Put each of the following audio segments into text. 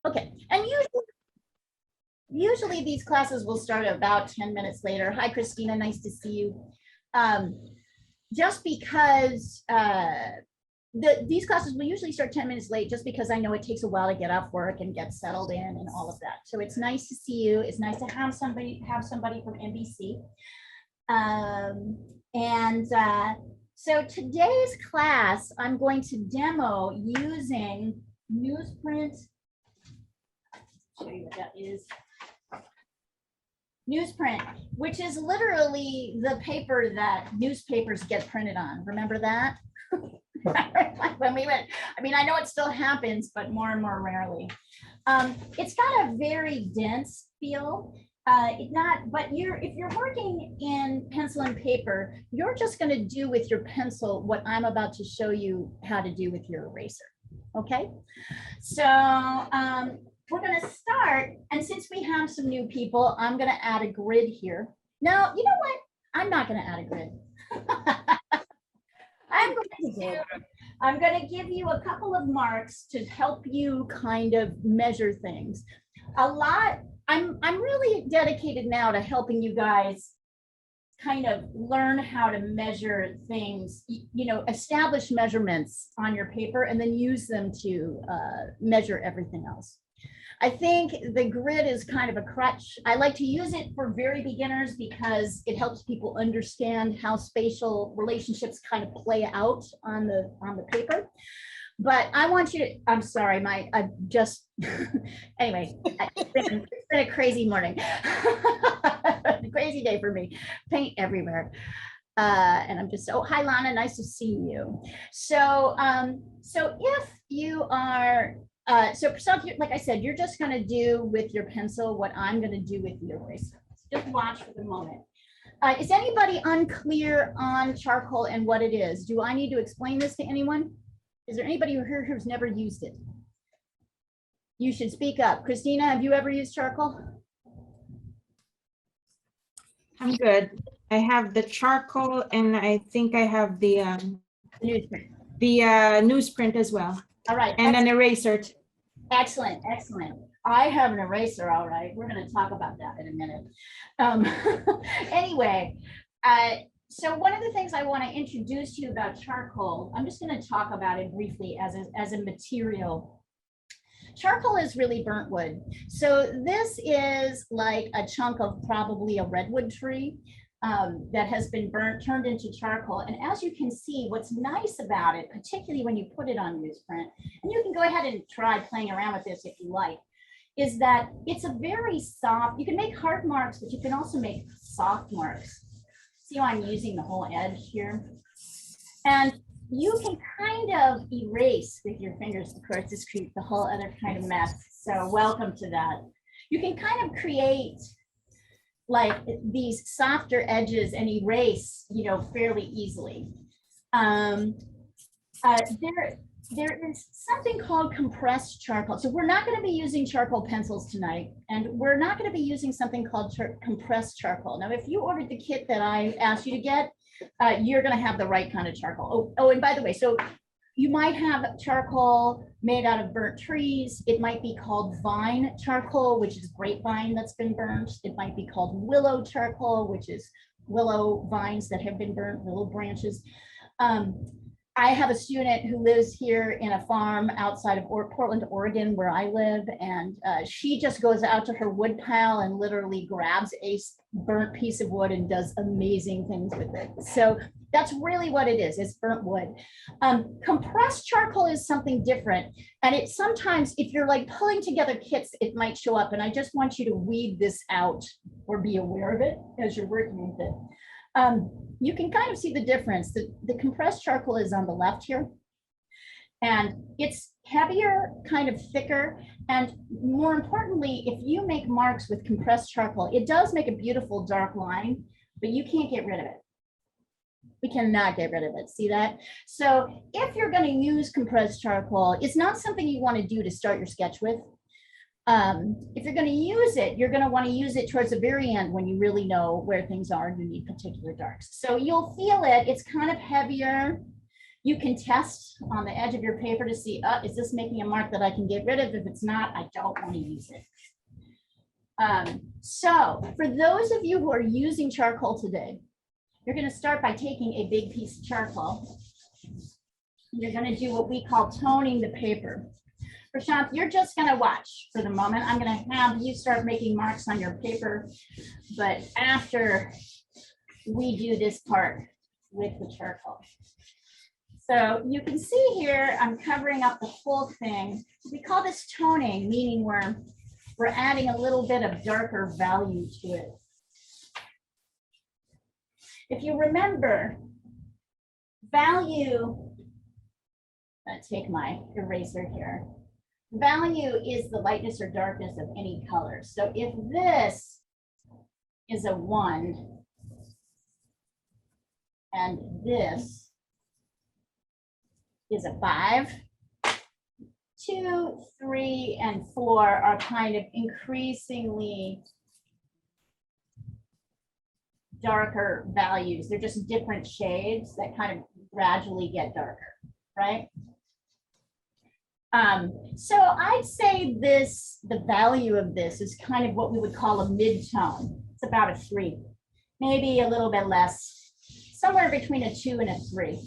Okay, and usually these classes will start about 10 minutes later. Hi, Christina, nice to see you. Just because these classes will usually start 10 minutes late, just because I know it takes a while to get off work and get settled in and all of that. So it's nice to see you. It's nice to have somebody from NBC. So today's class, I'm going to demo using newsprint. Show you what that is. Newsprint, which is literally the paper that newspapers get printed on. Remember that? When we went, I mean, I know it still happens, but more and more rarely. It's got a very dense feel. But if you're working in pencil and paper, you're just going to do with your pencil what I'm about to show you how to do with your eraser. Okay, so we're going to start, and since we have some new people, I'm going to add a grid here. Now, you know what? I'm not going to add a grid. I'm going to give you a couple of marks to help you kind of measure things. I'm really dedicated now to helping you guys kind of learn how to measure things, you know, establish measurements on your paper and then use them to measure everything else. I think the grid is kind of a crutch. I like to use it for very beginners because it helps people understand how spatial relationships kind of play out on the paper. But I want you to, I'm sorry, anyway, it's been a crazy morning. Crazy day for me, paint everywhere. And I'm just, oh, hi, Lana, nice to see you. So if you are, like I said, you're just gonna do with your pencil what I'm gonna do with the eraser. Just watch for the moment. Is anybody unclear on charcoal and what it is? Do I need to explain this to anyone? Is there anybody here who's never used it? You should speak up. Christina, have you ever used charcoal? I'm good. I have the charcoal and I think I have the newsprint. Newsprint as well. All right. And an eraser. Excellent, excellent. I have an eraser, all right. We're going to talk about that in a minute. Anyway, so one of the things I want to introduce to you about charcoal, I'm just going to talk about it briefly as a material. Charcoal is really burnt wood. So this is like a chunk of probably a redwood tree that has been burnt, turned into charcoal. And as you can see, what's nice about it, particularly when you put it on newsprint, and you can go ahead and try playing around with this if you like, is that it's a very soft, you can make hard marks, but you can also make soft marks. See how I'm using the whole edge here? And you can kind of erase with your fingers. Of course, this creates a whole other kind of mess. So welcome to that. You can kind of create like these softer edges and erase, you know, fairly easily. There is something called compressed charcoal. So we're not going to be using charcoal pencils tonight, and we're not going to be using something called compressed charcoal. Now, if you ordered the kit that I asked you to get, you're going to have the right kind of charcoal. Oh, and by the way, so you might have charcoal made out of burnt trees. It might be called vine charcoal, which is grapevine that's been burnt. It might be called willow charcoal, which is willow vines that have been burnt, willow branches. I have a student who lives here in a farm outside of Portland, Oregon, where I live, and she just goes out to her wood pile and literally grabs a burnt piece of wood and does amazing things with it. So that's really what it is. It's burnt wood. Compressed charcoal is something different, and it sometimes, if you're like pulling together kits, it might show up, and I just want you to weed this out or be aware of it as you're working with it. You can kind of see the difference. The compressed charcoal is on the left here, and it's heavier, kind of thicker, and more importantly, if you make marks with compressed charcoal, it does make a beautiful dark line, but you can't get rid of it. We cannot get rid of it. See that? So if you're going to use compressed charcoal, it's not something you want to do to start your sketch with. If you're going to use it, you're going to want to use it towards the very end when you really know where things are and you need particular darks. So you'll feel it. It's kind of heavier. You can test on the edge of your paper to see, is this making a mark that I can get rid of? If it's not, I don't want to use it. So for those of you who are using charcoal today, you're going to start by taking a big piece of charcoal. You're going to do what we call toning the paper. Prashant, you're just going to watch for the moment. I'm going to have you start making marks on your paper, but after we do this part with the charcoal. So you can see here, I'm covering up the whole thing. We call this toning, meaning we're adding a little bit of darker value to it. If you remember, value, I'm going to take my eraser here. Value is the lightness or darkness of any color. So if this is a 1 and this is a 5, 2, 3, and 4 are kind of increasingly darker values. They're just different shades that kind of gradually get darker, right? So I'd say the value of this is kind of what we would call a mid-tone. It's about a 3, maybe a little bit less, somewhere between a 2 and a 3.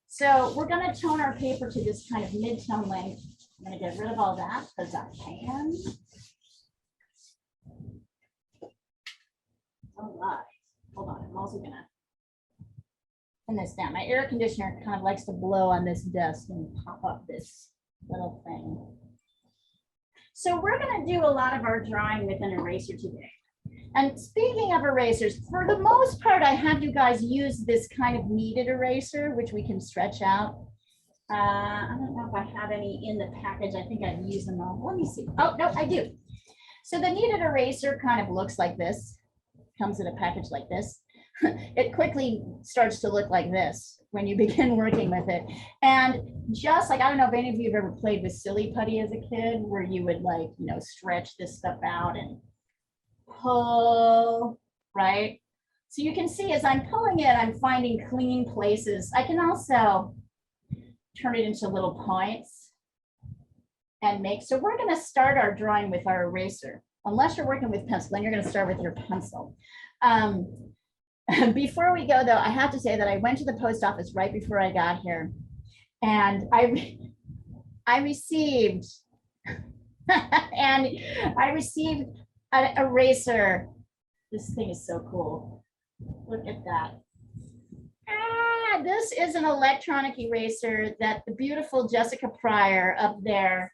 So we're going to tone our paper to this kind of mid-tone length. I'm going to get rid of all that because I can. All right, hold on, I'm also going to pin this down. My air conditioner kind of likes to blow on this desk and pop up this little thing. So we're going to do a lot of our drawing with an eraser today. And speaking of erasers, for the most part, I have you guys use this kind of kneaded eraser, which we can stretch out. I don't know if I have any in the package. I think I've used them all. Let me see. Oh, no, I do. So the kneaded eraser kind of looks like this. Comes in a package like this. It quickly starts to look like this when you begin working with it. And just like, I don't know if any of you have ever played with silly putty as a kid, where you would like, you know, stretch this stuff out and pull, right? So you can see as I'm pulling it, I'm finding clean places. I can also turn it into little points and make, so we're going to start our drawing with our eraser. Unless you're working with pencil, then you're going to start with your pencil. Before we go, though, I have to say that I went to the post office right before I got here, and I received an eraser. This thing is so cool. Look at that. This is an electronic eraser that the beautiful Jessica Pryor up there,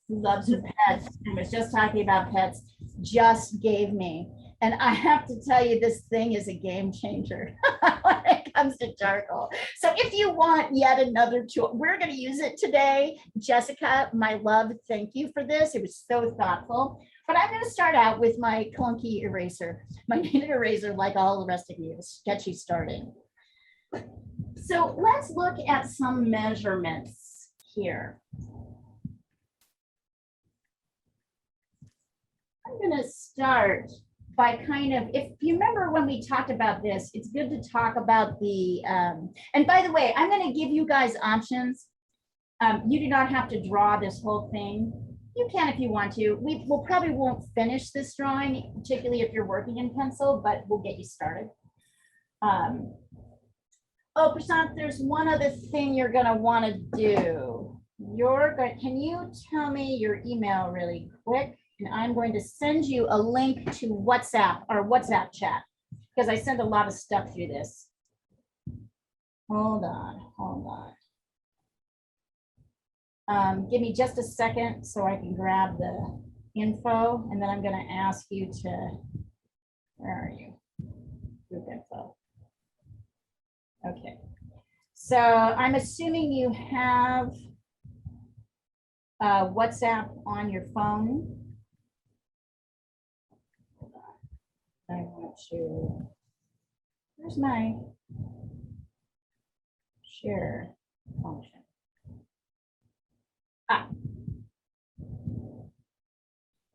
who loves her pets and was just talking about pets, just gave me. And I have to tell you, this thing is a game changer when it comes to charcoal. So if you want yet another tool, we're going to use it today. Jessica, my love, thank you for this. It was so thoughtful. But I'm going to start out with my clunky eraser, my kneaded eraser, like all the rest of you, sketchy starting. So let's look at some measurements here. I'm going to start by kind of, if you remember when we talked about this, it's good to talk about the, and by the way, I'm going to give you guys options. You do not have to draw this whole thing. You can if you want to. We'll probably won't finish this drawing, particularly if you're working in pencil, but we'll get you started. Oh, Prashant, there's one other thing you're going to want to do. Can you tell me your email really quick? And I'm going to send you a link to WhatsApp, our WhatsApp chat, because I send a lot of stuff through this. Hold on. Give me just a second so I can grab the info, and then I'm going to ask you to, where are you? Group info. Okay. So I'm assuming you have WhatsApp on your phone. I want to, where's my share function?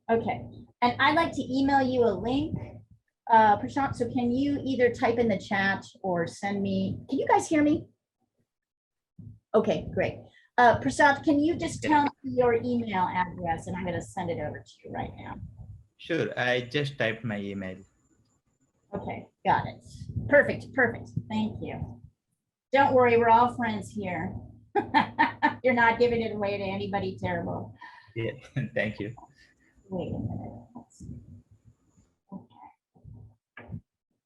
Okay, and I'd like to email you a link, Prashant, so can you either type in the chat or send me, can you guys hear me? Okay, great. Prasad, can you just tell me your email address and I'm going to send it over to you right now. Sure, I just typed my email. Okay, got it. Perfect, perfect. Thank you. Don't worry, we're all friends here. You're not giving it away to anybody terrible. Yeah, thank you. Wait a minute. Let's see. Okay.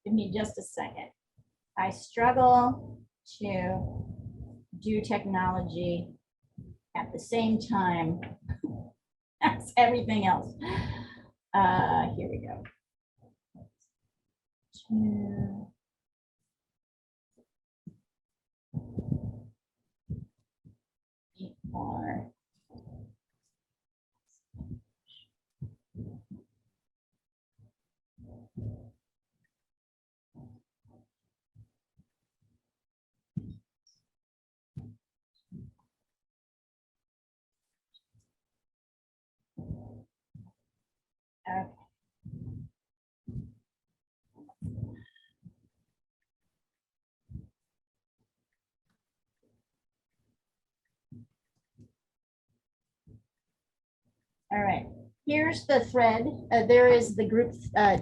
Give me just a second. I struggle to do technology at the same time as everything else. Here we go. 2. Or okay. All right, here's the thread. There is the group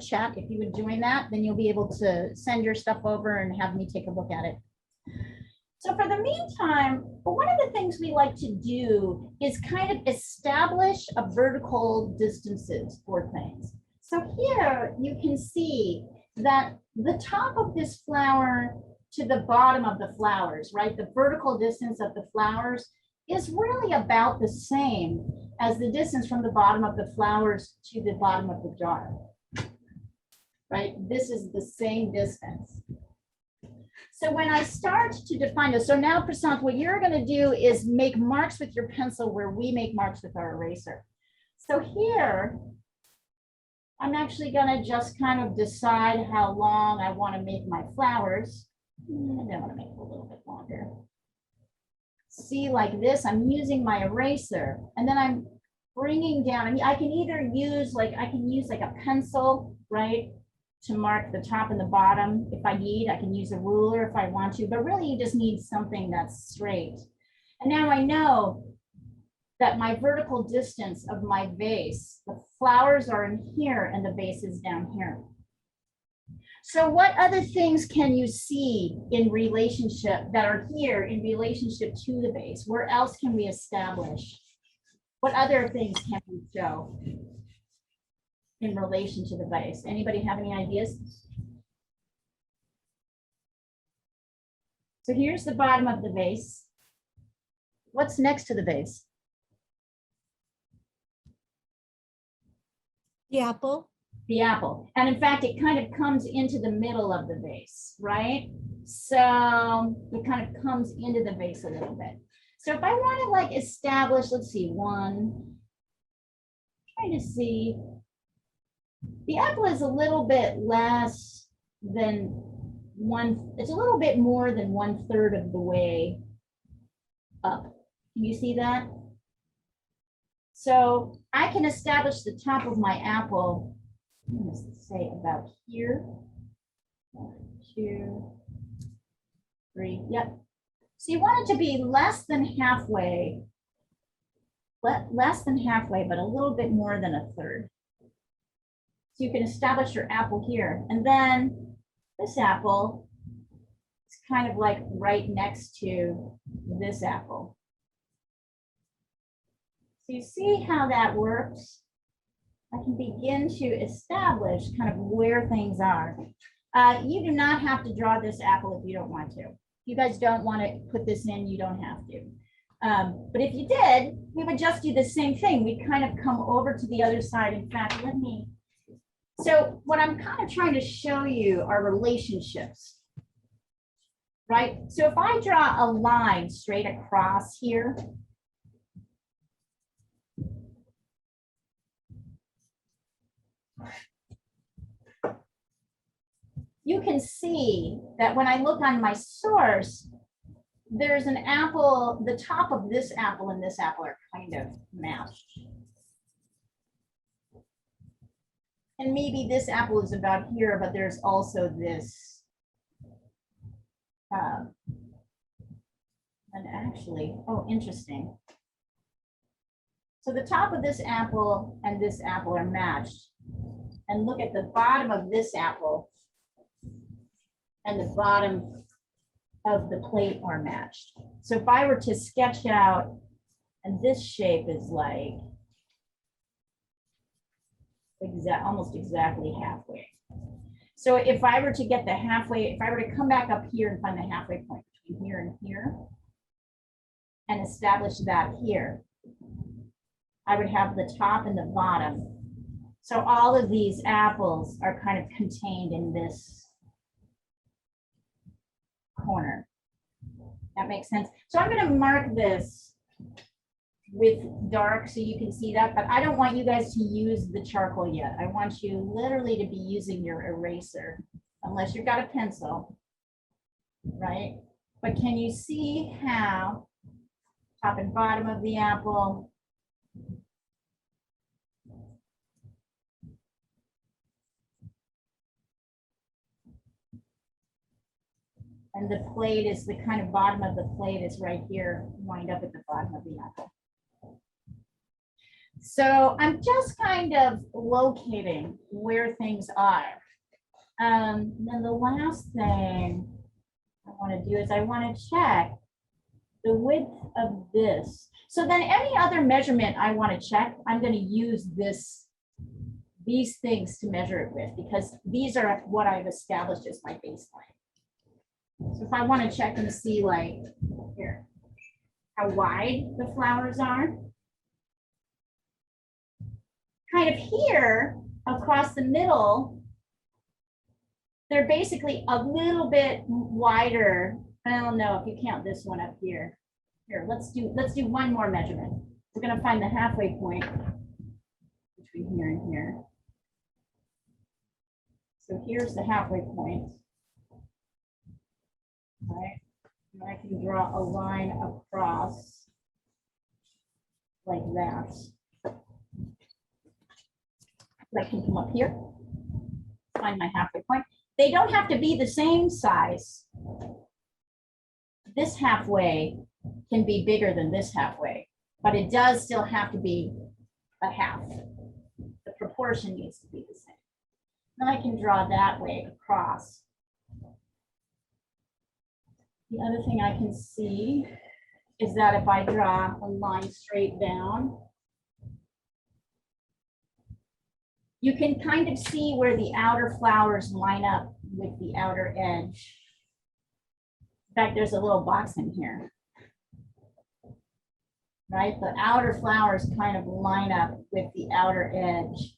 chat. If you would join that, then you'll be able to send your stuff over and have me take a look at it. So for the meantime, one of the things we like to do is kind of establish a vertical distances for things. So here you can see that the top of this flower to the bottom of the flowers, right? The vertical distance of the flowers is really about the same as the distance from the bottom of the flowers to the bottom of the jar, right? This is the same distance. So when I start to define this, so now Prasant, what you're going to do is make marks with your pencil where we make marks with our eraser. So here, I'm actually going to just kind of decide how long I want to make my flowers. I want to make it a little bit longer. See, like this, I'm using my eraser and then I'm bringing down. I mean, I can either use like, I can use like a pencil, right, to mark the top and the bottom. If I need, I can use a ruler if I want to, but really you just need something that's straight. And now I know that my vertical distance of my vase, the flowers are in here and the vase is down here. So what other things can you see in relationship that are here in relationship to the vase? Where else can we establish? What other things can we show in relation to the vase? Anybody have any ideas? So here's the bottom of the vase. What's next to the vase? The apple. The apple. And in fact, it kind of comes into the middle of the vase, right? So it kind of comes into the vase a little bit. So if I want to like establish, let's see, trying to see, the apple is a little bit less than one, it's a little bit more than 1/3 of the way up. Can you see that? So I can establish the top of my apple, let's say about here. 1, 2, 3, yep. So you want it to be less than halfway, but a little bit more than 1/3. So you can establish your apple here. And then this apple is kind of like right next to this apple. So you see how that works? I can begin to establish kind of where things are. You do not have to draw this apple if you don't want to. If you guys don't want to put this in, you don't have to. But if you did, we would just do the same thing. We'd kind of come over to the other side. In fact, so what I'm kind of trying to show you are relationships, right? So if I draw a line straight across here, you can see that when I look on my source, there's an apple, the top of this apple and this apple are kind of matched. And maybe this apple is about here, but there's also this, I And actually, oh, interesting. So the top of this apple and this apple are matched. And look at the bottom of this apple and the bottom of the plate are matched. So if I were to sketch out, and this shape is like almost exactly halfway. So if I were to get the halfway, if I were to come back up here and find the halfway point between here and here and establish that here, I would have the top and the bottom. So all of these apples are kind of contained in this corner. That makes sense. So I'm going to mark this with dark so you can see that, but I don't want you guys to use the charcoal yet. I want you literally to be using your eraser, unless you've got a pencil, right? But can you see how top and bottom of the apple, and the plate is the kind of bottom of the plate is right here, wind up at the bottom of the apple. So I'm just kind of locating where things are. Then the last thing I want to do is I want to check the width of this. So then any other measurement I want to check, I'm going to use these things to measure it with, because these are what I've established as my baseline. So if I want to check and see, like here, how wide the flowers are, kind of here across the middle, they're basically a little bit wider. I don't know if you count this one up here. Here, let's do one more measurement. We're going to find the halfway point between here and here. So here's the halfway point. All right, and I can draw a line across like that. I can come up here, find my halfway point. They don't have to be the same size. This halfway can be bigger than this halfway, but it does still have to be a half. The proportion needs to be the same. Then I can draw that way across. The other thing I can see is that if I draw a line straight down, you can kind of see where the outer flowers line up with the outer edge. In fact, there's a little box in here, right? The outer flowers kind of line up with the outer edge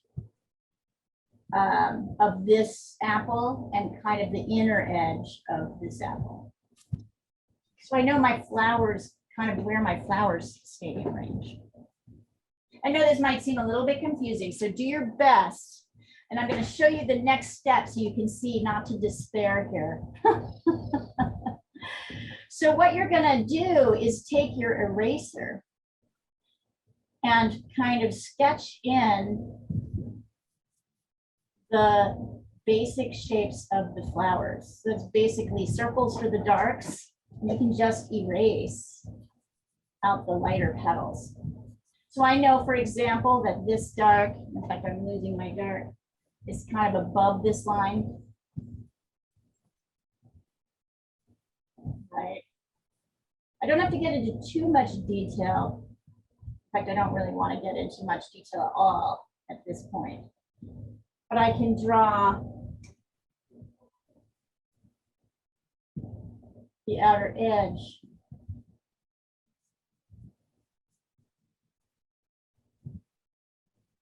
of this apple and kind of the inner edge of this apple. So I know my flowers, kind of where my flowers stay in range. I know this might seem a little bit confusing, so do your best. And I'm going to show you the next step so you can see not to despair here. So what you're going to do is take your eraser and kind of sketch in the basic shapes of the flowers. So it's basically circles for the darks. You can just erase out the lighter petals. So I know, for example, that this dark, in fact, I'm losing my dark, is kind of above this line. Right. I don't have to get into too much detail. In fact, I don't really want to get into much detail at all at this point. But I can draw the outer edge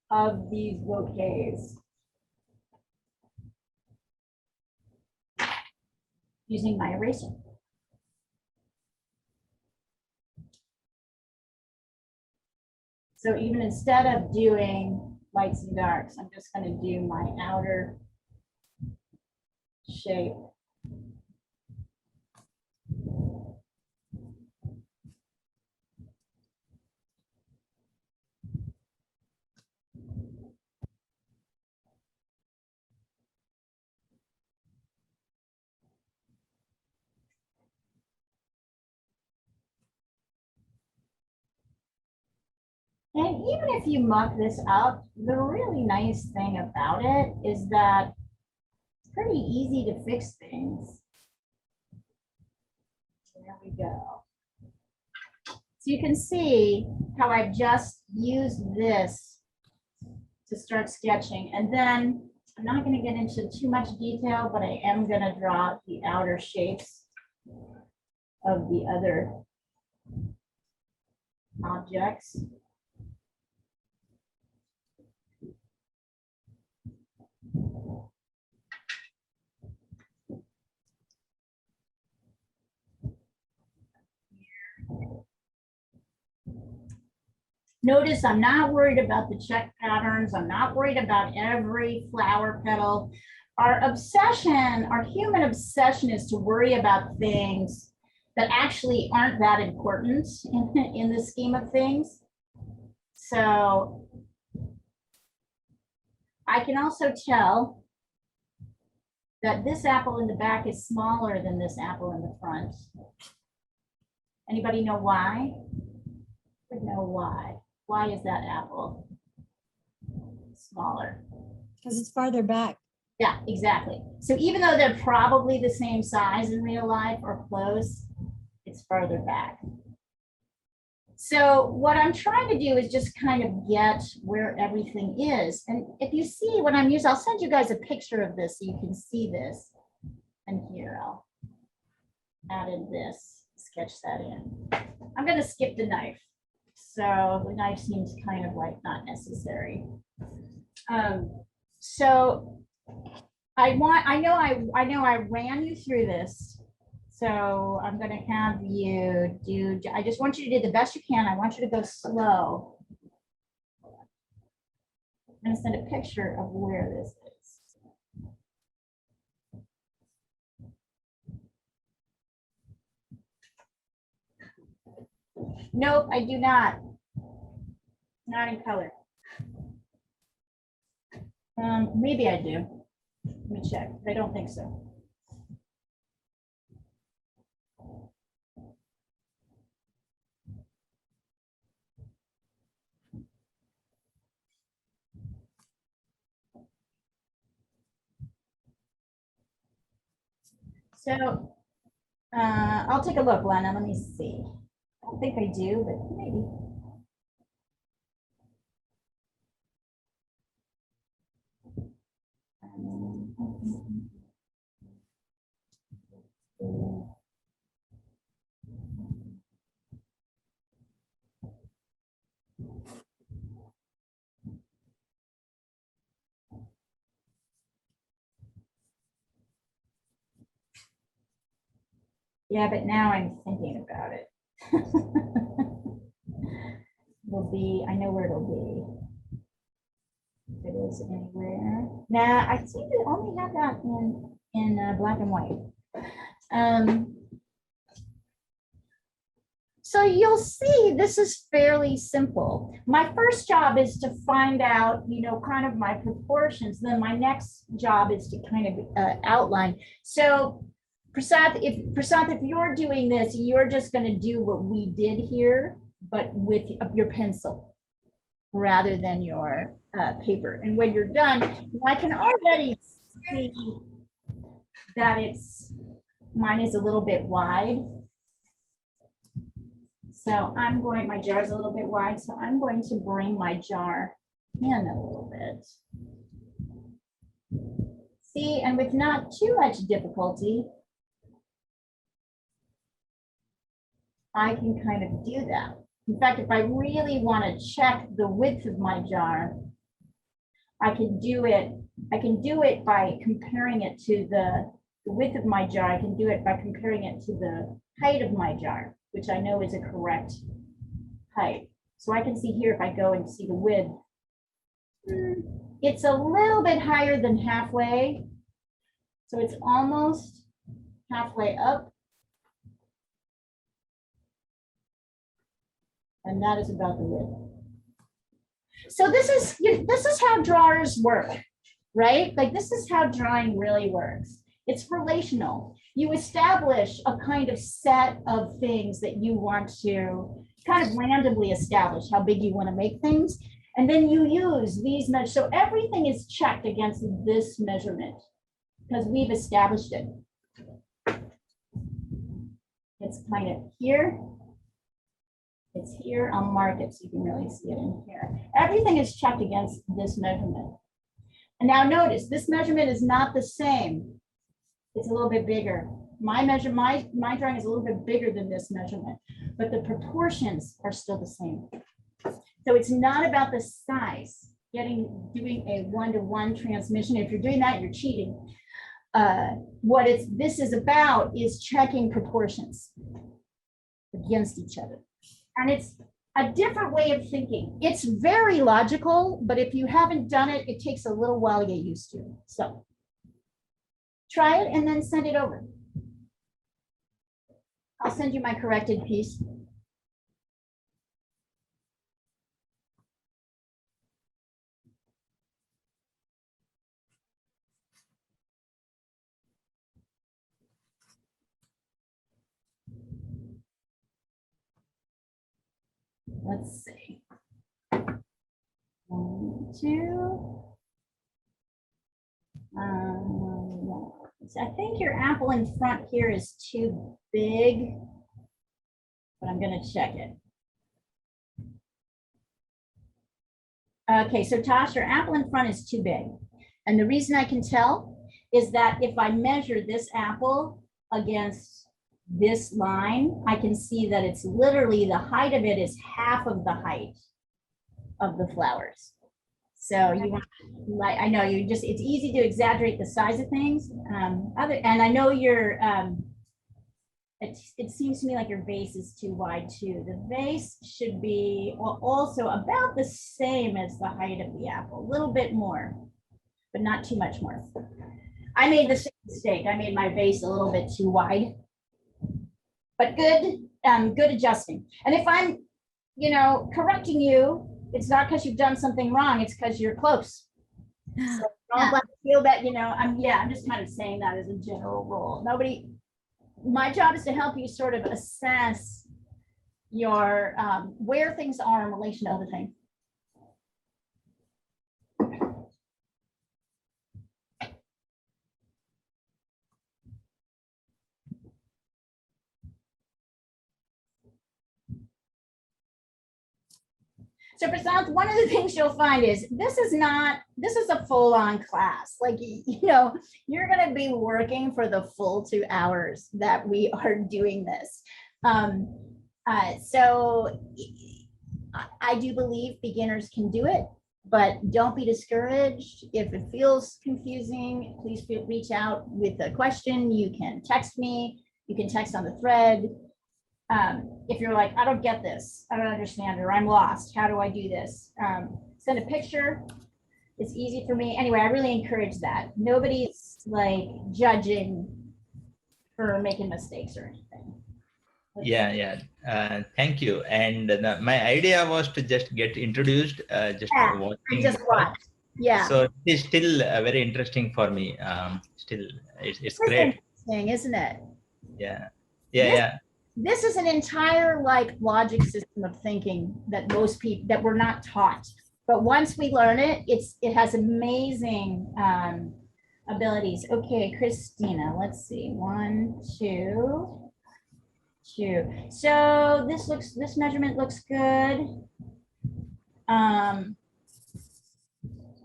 of these bouquets using my eraser. So even instead of doing lights and darks, I'm just going to do my outer shape. And even if you muck this up, the really nice thing about it is that it's pretty easy to fix things. There we go. So you can see how I've just used this to start sketching. And then I'm not going to get into too much detail, but I am going to draw the outer shapes of the other objects. Notice I'm not worried about the check patterns. I'm not worried about every flower petal. Our obsession, our human obsession is to worry about things that actually aren't that important in the scheme of things. So I can also tell that this apple in the back is smaller than this apple in the front. Anybody know why? I would know why. Why is that apple smaller? Because it's farther back. Yeah, exactly. So even though they're probably the same size in real life or close, it's farther back. So what I'm trying to do is just kind of get where everything is. And if you see what I'm using, I'll send you guys a picture of this so you can see this. And here I'll added this, sketch that in. I'm going to skip the knife. So the knife seems kind of like not necessary. So I know I ran you through this. So I'm going to have you do, I just want you to do the best you can. I want you to go slow. I'm going to send a picture of where this is. Nope, I do not. Not in color. Maybe I do. Let me check. I don't think so. So I'll take a look, Lana. Let me see. I don't think I do, but maybe. Yeah, but now I'm thinking about it. Will be, I know where it'll be. If it is anywhere. Nah, I seem to only have that in black and white. So you'll see this is fairly simple. My first job is to find out, you know, kind of my proportions. Then my next job is to kind of outline. So Prasad, if you're doing this, you're just going to do what we did here, but with your pencil rather than your paper. And when you're done, I can already see that mine is a little bit wide. So I'm going, my jar is a little bit wide, so I'm going to bring my jar in a little bit. See, and with not too much difficulty, I can kind of do that. In fact, if I really want to check the width of my jar, I can do it by comparing it to the width of my jar. I can do it by comparing it to the height of my jar, which I know is a correct height. So I can see here, if I go and see the width, it's a little bit higher than halfway. So it's almost halfway up. And that is about the width. So this is how drawers work, right? Like this is how drawing really works. It's relational. You establish a kind of set of things that you want to kind of randomly establish how big you want to make things. And then you use these measures. So everything is checked against this measurement because we've established it. It's kind of here. It's here. I'll mark it so you can really see it in here. Everything is checked against this measurement. And now notice this measurement is not the same. It's a little bit bigger. My drawing is a little bit bigger than this measurement, but the proportions are still the same. So it's not about the size, doing a one-to-one transmission. If you're doing that, you're cheating. What this is about is checking proportions against each other. And it's a different way of thinking. It's very logical, but if you haven't done it, it takes a little while to get used to. So try it and then send it over. I'll send you my corrected piece. Let's see. 1, 2. So I think your apple in front here is too big, but I'm going to check it. Okay, so Tosh, your apple in front is too big. And the reason I can tell is that if I measure this apple against this line, I can see that it's literally the height of it is half of the height of the flowers. So you want, like, I know you just, it's easy to exaggerate the size of things. And I know your, it seems to me like your vase is too wide too. The vase should be also about the same as the height of the apple, a little bit more, but not too much more. I made the same mistake. I made my vase a little bit too wide. But good adjusting. And if I'm, correcting you, it's not because you've done something wrong. It's because you're close. So don't let me feel that, I'm just kind of saying that as a general rule. My job is to help you sort of assess your, where things are in relation to other things. So Prasad, one of the things you'll find is this is a full-on class. Like, you're going to be working for the full 2 hours that we are doing this. So I do believe beginners can do it, but don't be discouraged. If it feels confusing, please reach out with a question. You can text me. You can text on the thread. If you're like, I don't get this, I don't understand, or I'm lost, how do I do this? Send a picture. It's easy for me. Anyway, I really encourage that. Nobody's like judging for making mistakes or anything. Yeah. Thank you. And my idea was to just get introduced, watching. Just watch. Yeah. So it is still very interesting for me. Still, it's great. Interesting, isn't it? Yeah. This is an entire logic system of thinking that most people that we're not taught. But once we learn it, it has amazing abilities. Okay, Christina, let's see. 1, 2, 2. So this measurement looks good.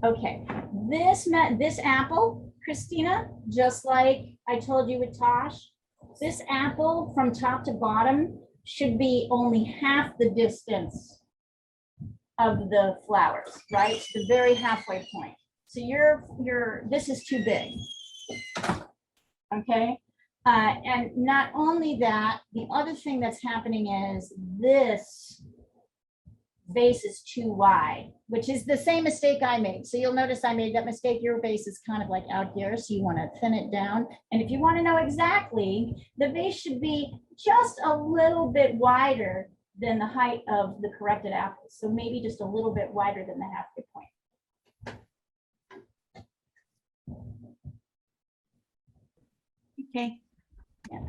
Okay, this apple, Christina, just like I told you with Tosh, this apple from top to bottom should be only half the distance of the flowers, right? The very halfway point. So this is too big. Okay. And not only that, the other thing that's happening is this vase is too wide, which is the same mistake I made. So you'll notice I made that mistake. Your vase is kind of like out here, so you want to thin it down. And if you want to know exactly, the vase should be just a little bit wider than the height of the corrected apple. So maybe just a little bit wider than the halfway point. Okay. Yeah.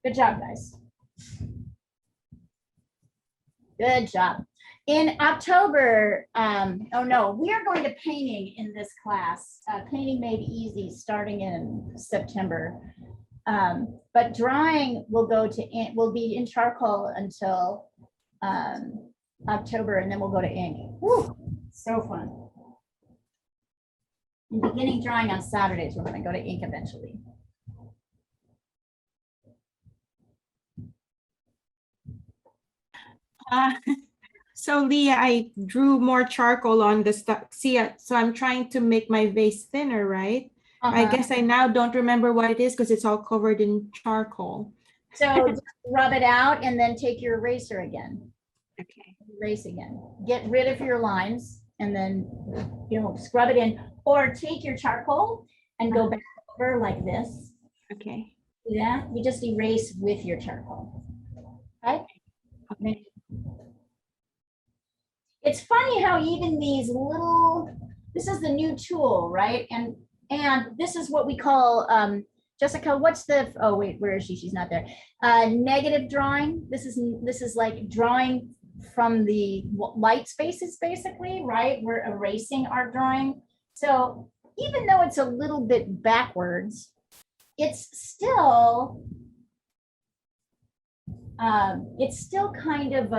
Good job, guys. Good job. In October, oh no, we are going to painting in this class. Painting made easy starting in September. But drawing will be in charcoal until October, and then we'll go to ink. Woo, so fun. And beginning drawing on Saturdays, we're going to go to ink eventually. So Leah, I drew more charcoal on the stuff. See, so I'm trying to make my vase thinner, right? I guess I now don't remember what it is because it's all covered in charcoal. So just rub it out and then take your eraser again. Okay. Erase again. Get rid of your lines and then, scrub it in, or take your charcoal and go back over like this. Okay. Yeah, you just erase with your charcoal. Okay. Okay. It's funny how even these little, this is the new tool, right? And this is what we call, Jessica, what's the, oh wait, where is she? She's not there. Negative drawing. This is like drawing from the light spaces basically, right? We're erasing our drawing. So even though it's a little bit backwards, it's still kind of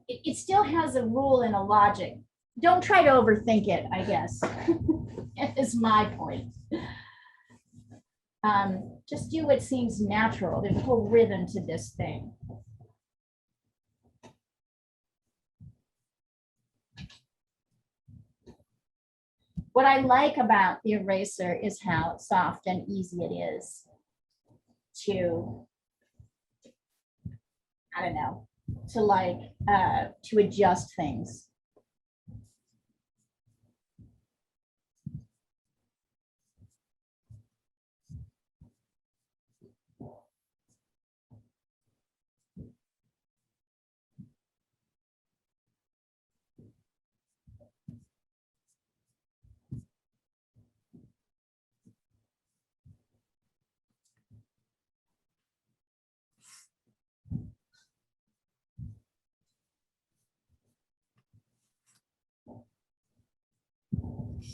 it still has a rule and a logic. Don't try to overthink it, I guess, is my point. Just do what seems natural. There's a whole rhythm to this thing. What I like about the eraser is how soft and easy it is to, I don't know, to adjust things.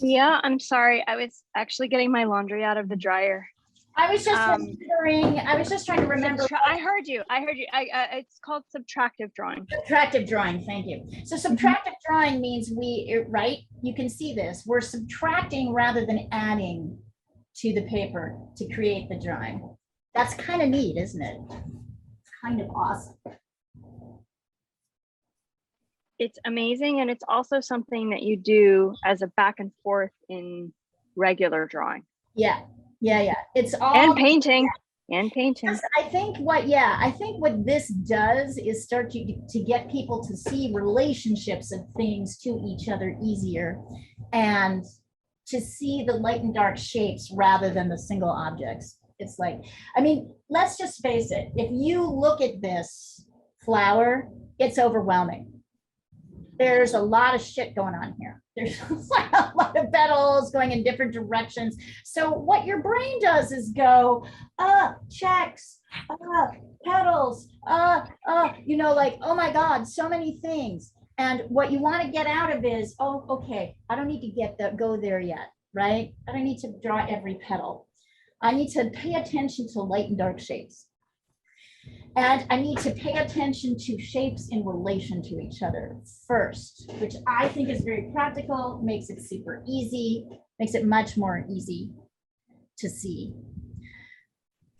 Yeah, I'm sorry. I was actually getting my laundry out of the dryer. I was just remembering, I was just trying to remember. I heard you. It's called subtractive drawing. Subtractive drawing, thank you. So subtractive drawing means right? You can see this. We're subtracting rather than adding to the paper to create the drawing. That's kind of neat, isn't it? It's kind of awesome. It's amazing, and it's also something that you do as a back and forth in regular drawing. Yeah. It's all and painting. And painting. I think what this does is start to get people to see relationships of things to each other easier, and to see the light and dark shapes rather than the single objects. It's like, I mean, let's just face it. If you look at this flower, it's overwhelming. There's a lot of shit going on here. There's like a lot of petals going in different directions. So what your brain does is go, checks, petals, like, oh my God, so many things. And what you want to get out of is, oh, okay, I don't need to go there yet, right? I don't need to draw every petal. I need to pay attention to light and dark shapes. And I need to pay attention to shapes in relation to each other first, which I think is very practical, makes it super easy, makes it much more easy to see.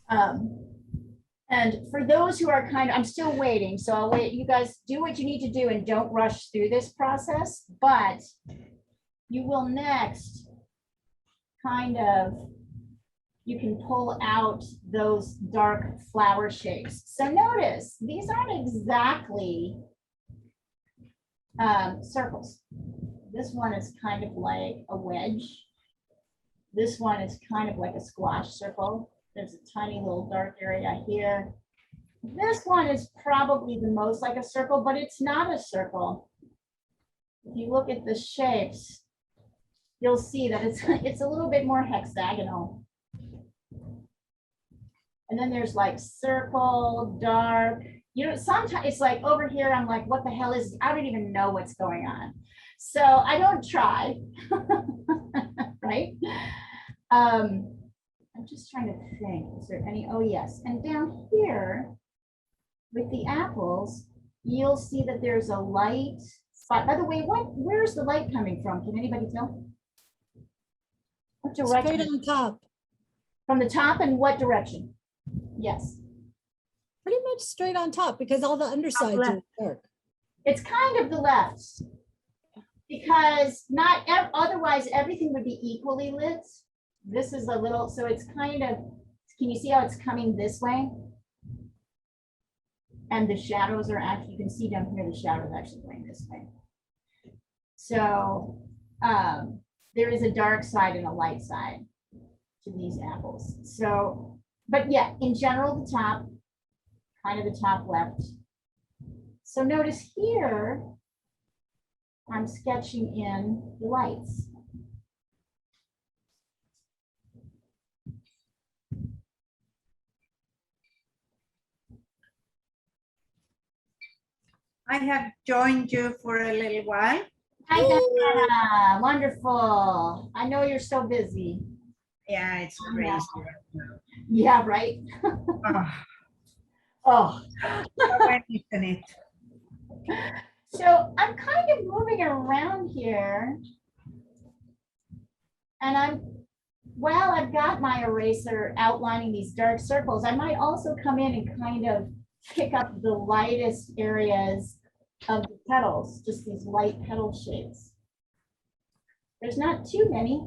And for those who are I'm still waiting, so I'll wait. You guys do what you need to do and don't rush through this process, but you will next you can pull out those dark flower shapes. So notice, these aren't exactly circles. This one is kind of like a wedge. This one is kind of like a squash circle. There's a tiny little dark area here. This one is probably the most like a circle, but it's not a circle. If you look at the shapes, you'll see that it's a little bit more hexagonal. And then there's like circle, dark, you know, sometimes it's like over here, I'm like, what the hell is, I don't even know what's going on. So I don't try, right? I'm just trying to think, is there any, oh yes, and down here with the apples, you'll see that there's a light spot. By the way, where's the light coming from? Can anybody tell? What Straight direction? on top. From the top, and what direction? Yes. Pretty much straight on top because all the undersides are dark. It's kind of the left. Because not, otherwise everything would be equally lit. This is a little, so it's kind of, can you see how it's coming this way? And the shadows are actually, you can see down here, the shadow is actually going this way. So there is a dark side and a light side to these apples. So, but yeah, in general, the top, kind of the top left. So notice here, I'm sketching in the lights. I have joined you for a little while. Hi, Diana. Wonderful. I know you're so busy. Yeah, it's crazy right now. Yeah, right? Oh, Oh. when isn't it? So I'm kind of moving around here. And while I've got my eraser outlining these dark circles, I might also come in and kind of pick up the lightest areas of the petals, just these light petal shapes. There's not too many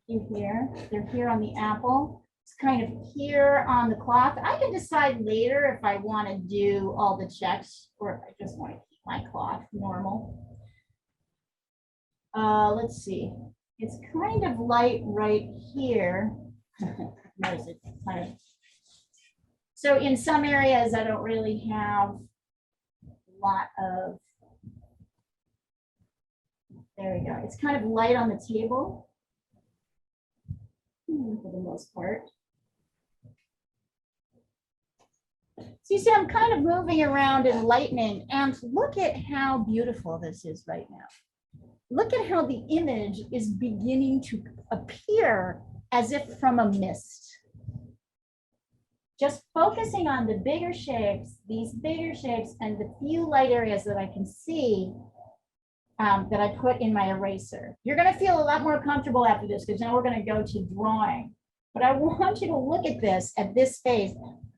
in here. They're here on the apple. It's kind of here on the cloth. I can decide later if I want to do all the checks or if I just want to keep my cloth normal. Let's see. It's kind of light right here. Notice it's kind of. So in some areas, I don't really have a lot of. There we go. It's kind of light on the table for the most part. So you see, I'm kind of moving around and lightening, and look at how beautiful this is right now. Look at how the image is beginning to appear as if from a mist. Just focusing on the bigger shapes, these bigger shapes, and the few light areas that I can see that I put in my eraser. You're going to feel a lot more comfortable after this because now we're going to go to drawing. But I want you to look at this phase.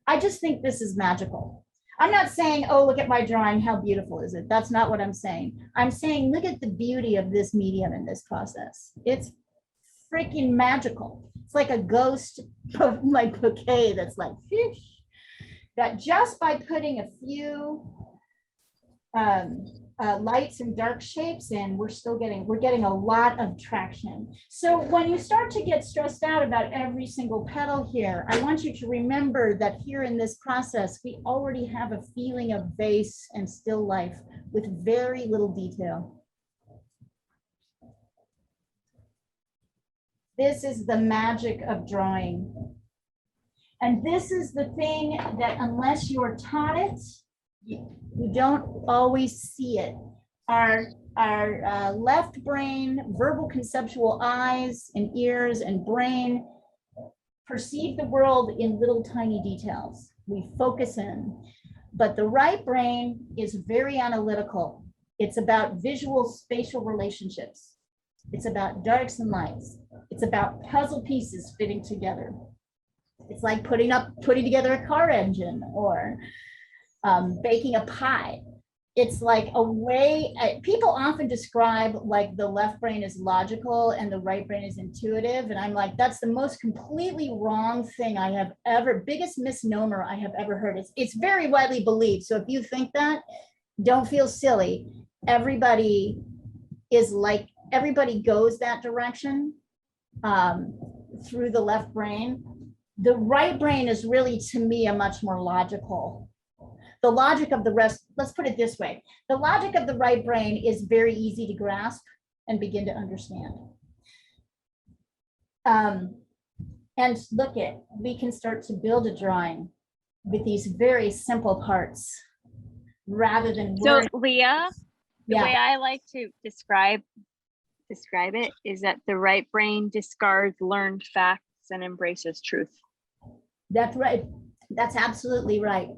I just think this is magical. I'm not saying, oh, look at my drawing, how beautiful is it? That's not what I'm saying. I'm saying, look at the beauty of this medium in this process. It's freaking magical. It's like a ghost of my bouquet that's like, fish. That just by putting a few lights and dark shapes in, we're getting a lot of traction. So when you start to get stressed out about every single petal here, I want you to remember that here in this process, we already have a feeling of vase and still life with very little detail. This is the magic of drawing. And this is the thing that unless you're taught it, you don't always see it. Our left brain, verbal conceptual eyes and ears and brain perceive the world in little tiny details. We focus in, but the right brain is very analytical. It's about visual spatial relationships. It's about darks and lights. It's about puzzle pieces fitting together. It's like putting together a car engine or baking a pie. It's like a way, people often describe like the left brain is logical and the right brain is intuitive. And I'm like, that's the most completely wrong thing I have ever, biggest misnomer I have ever heard. It's very widely believed. So if you think that, don't feel silly. Everybody goes that direction through the left brain. The right brain is really, to me, a much more logical. The logic of the rest, let's put it this way. The logic of the right brain is very easy to grasp and begin to understand. And And look at, we can start to build a drawing with these very simple parts rather than So worrying. Leah, the Yeah. way I like to describe it is that the right brain discards learned facts and embraces truth. That's right. That's absolutely right.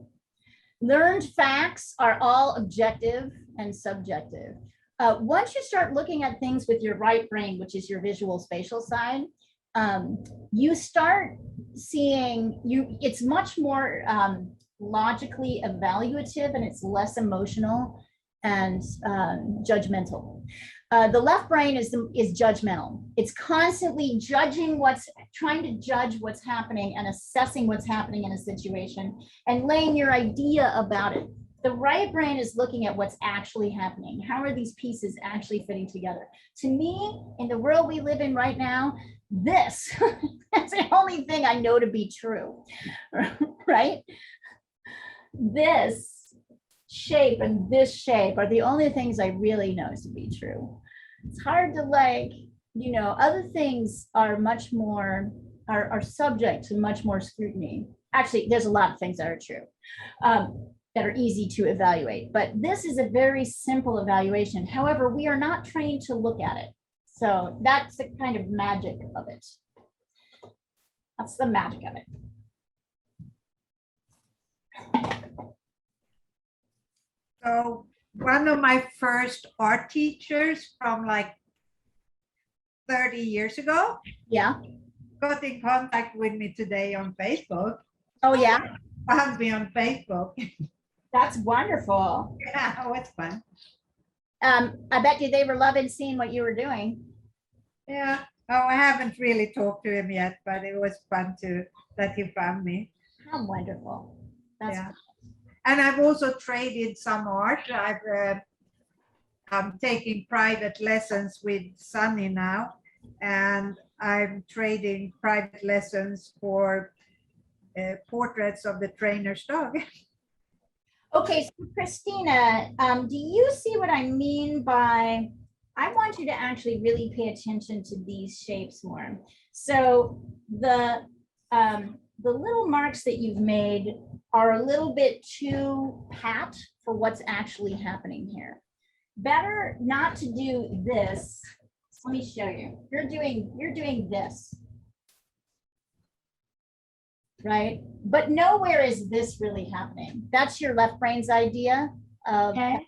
Learned facts are all objective and subjective. Once you start looking at things with your right brain, which is your visual spatial side, you start seeing it's much more logically evaluative, and it's less emotional and judgmental. The left brain is judgmental. It's constantly trying to judge what's happening and assessing what's happening in a situation and laying your idea about it. The right brain is looking at what's actually happening. How are these pieces actually fitting together? To me, in the world we live in right now, this that's the only thing I know to be true, right? This shape and this shape are the only things I really know to be true. It's hard to other things are much more, are subject to much more scrutiny. Actually, there's a lot of things that are true, that are easy to evaluate, but this is a very simple evaluation. However, we are not trained to look at it. So that's the kind of magic of it. That's the magic of it. So one of my first art teachers from like 30 years ago Yeah. got in contact with me today on Facebook. Oh, yeah. Found me on Facebook. That's wonderful. Yeah, it was fun. I bet you they were loving seeing what you were doing. Yeah. Oh, I haven't really talked to him yet, but it was fun that he found me. How wonderful. That's Yeah. And I've also traded some art. I'm taking private lessons with Sunny now, and I'm trading private lessons for portraits of the trainer's dog. Okay, so Christina, do you see what I mean by, I want you to actually really pay attention to these shapes more. So the little marks that you've made are a little bit too pat for what's actually happening here. Better not to do this. Let me show you. You're doing this, right? But nowhere is this really happening. That's your left brain's idea of Okay.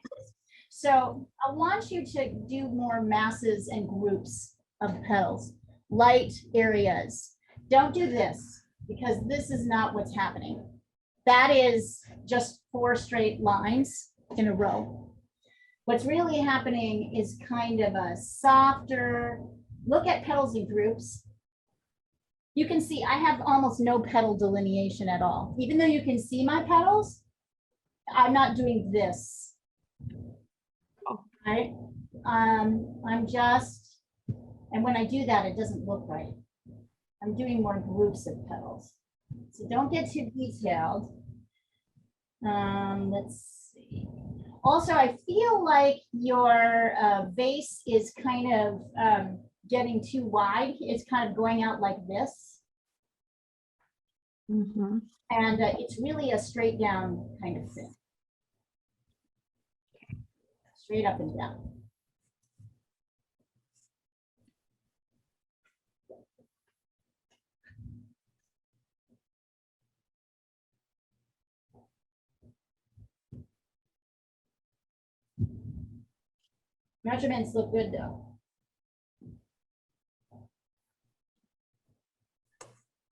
So I want you to do more masses and groups of petals, light areas. Don't do this because this is not what's happening. That is just 4 straight lines in a row. What's really happening is kind of a softer, look at petals in groups. You can see I have almost no petal delineation at all. Even though you can see my petals, I'm not doing this. Right? I'm just, and when I do that, it doesn't look right. I'm doing more groups of petals. So don't get too detailed. Let's see. Also, I feel like your vase is kind of getting too wide. It's kind of going out like this. Mm-hmm. And it's really a straight down kind of thing. Straight up and down. Measurements look good though.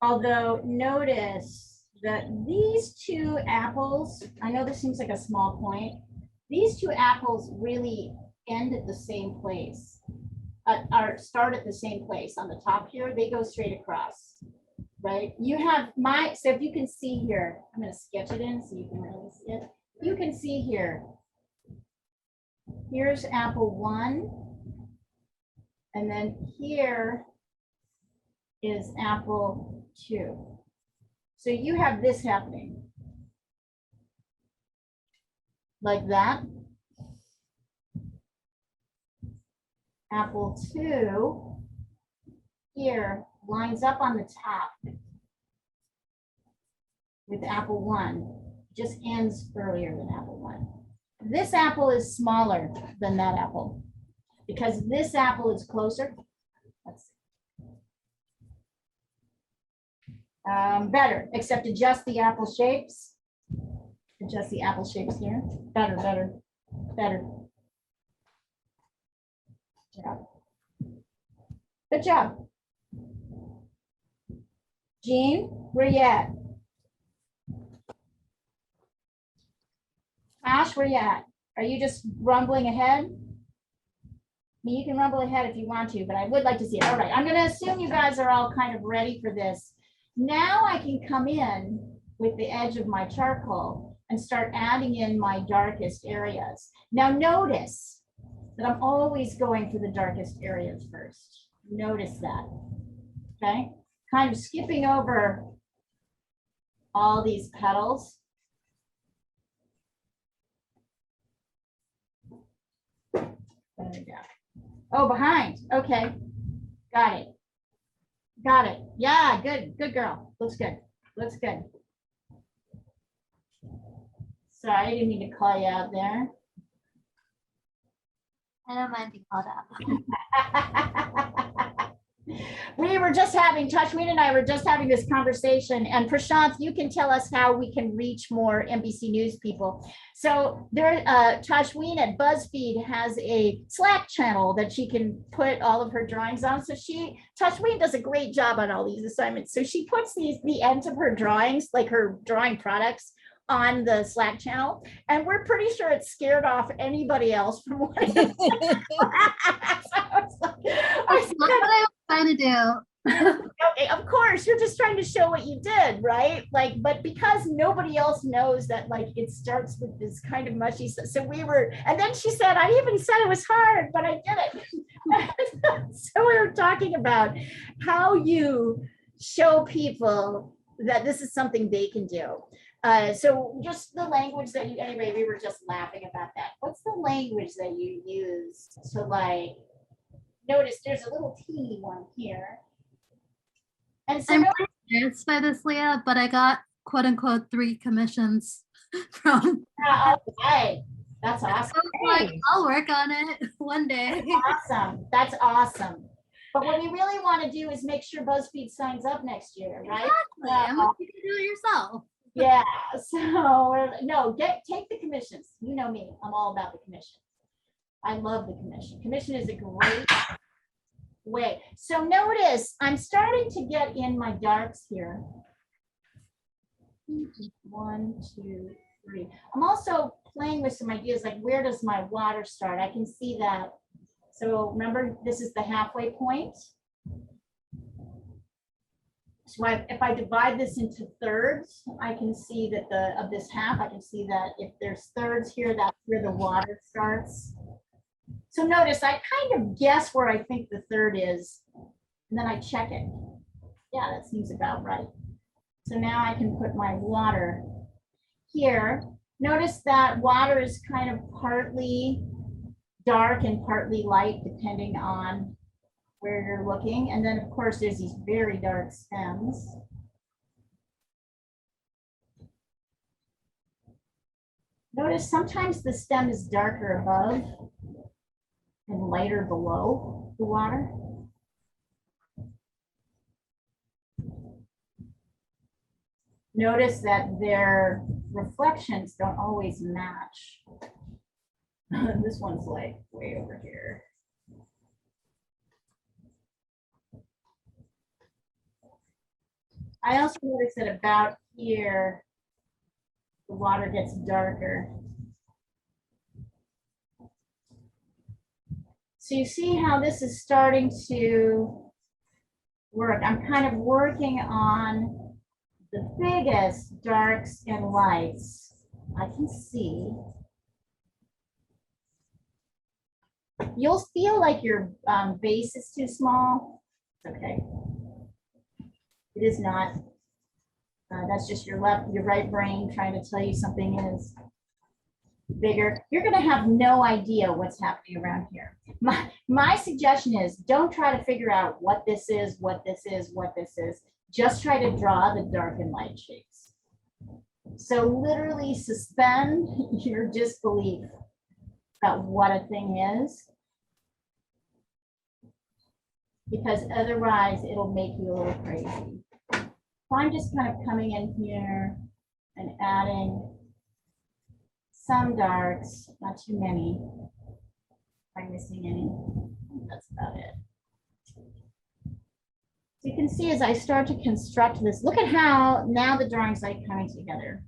Although notice that these 2 apples, I know this seems like a small point, these 2 apples really end at the same place, or start at the same place on the top here. They go straight across, right? You have so if you can see here, I'm going to sketch it in so you can really see it. You can see here, here's apple 1, and then here is apple 2. So you have this happening. Like that. Apple 2 here lines up on the top with apple 1, just ends earlier than apple 1. This apple is smaller than that apple because this apple is closer. Let's see. Better, except adjust the apple shapes. Adjust the apple shapes here. Better, better, better. Good job. Good job. Jean, where you at? Ash, where you at? Are you just rumbling ahead? I mean, you can rumble ahead if you want to, but I would like to see it. All right, I'm going to assume you guys are all kind of ready for this. Now I can come in with the edge of my charcoal and start adding in my darkest areas. Now notice that I'm always going for the darkest areas first. Notice that, okay? Kind of skipping over all these petals. There we go. Oh, behind. Okay. Got it. Got it. Yeah, good. Good girl. Looks good. Looks good. Sorry, I didn't mean to call you out there. I don't mind being called out. We were just having, Tashween and I were just having this conversation, and Prashanth, you can tell us how we can reach more NBC News people. So there, Tashween at BuzzFeed has a Slack channel that she can put all of her drawings on. So Tashween does a great job on all these assignments. So she puts the ends of her drawings, like her drawing products, on the Slack channel, and we're pretty sure it scared off anybody else from what That's not what I was trying to do. Okay, of course, you're just trying to show what you did, right? Like, but because nobody else knows that, like, it starts with this kind of mushy stuff. So we were, and then she said, I even said it was hard, but I did it. So we were talking about how you show people that this is something they can do. So just the language that you, anyway, we were just laughing about that. What's the language that you use to, like, notice there's a little teeny one here. And so I'm embarrassed by this, Leah, but I got quote unquote 3 commissions from. okay, that's awesome. I was like, I'll work on it one day. Awesome, that's awesome. But what we really want to do is make sure BuzzFeed signs up next year, right? Exactly. I mean, you can do it yourself. Yeah, so no, take the commissions. You know me, I'm all about the commission. I love the commission. Commission is a great way. So notice I'm starting to get in my darks here. 1, 2, 3. I'm also playing with some ideas like, where does my water start? I can see that. So remember, this is the halfway point. So if I divide this into thirds, I can see that of this half, I can see that if there's thirds here, that's where the water starts. So notice I kind of guess where I think the third is, and then I check it. Yeah, that seems about right. So now I can put my water here. Notice that water is kind of partly dark and partly light, depending on where you're looking. And then of course there's these very dark stems. Notice sometimes the stem is darker above and lighter below the water. Notice that their reflections don't always match. This one's like way over here. I also noticed that about here, the water gets darker. So you see how this is starting to work. I'm kind of working on the biggest darks and lights I can see. You'll feel like your base is too small. Okay. It is not. That's just your right brain trying to tell you something is. bigger, you're gonna have no idea what's happening around here. My suggestion is don't try to figure out what this is, what this is, what this is. Just try to draw the dark and light shapes. So literally suspend your disbelief about what a thing is, because otherwise it'll make you a little crazy. So I'm just kind of coming in here and adding some darks, not too many. Am I missing any? That's about it. So you can see as I start to construct this, look at how now the drawing's like coming together.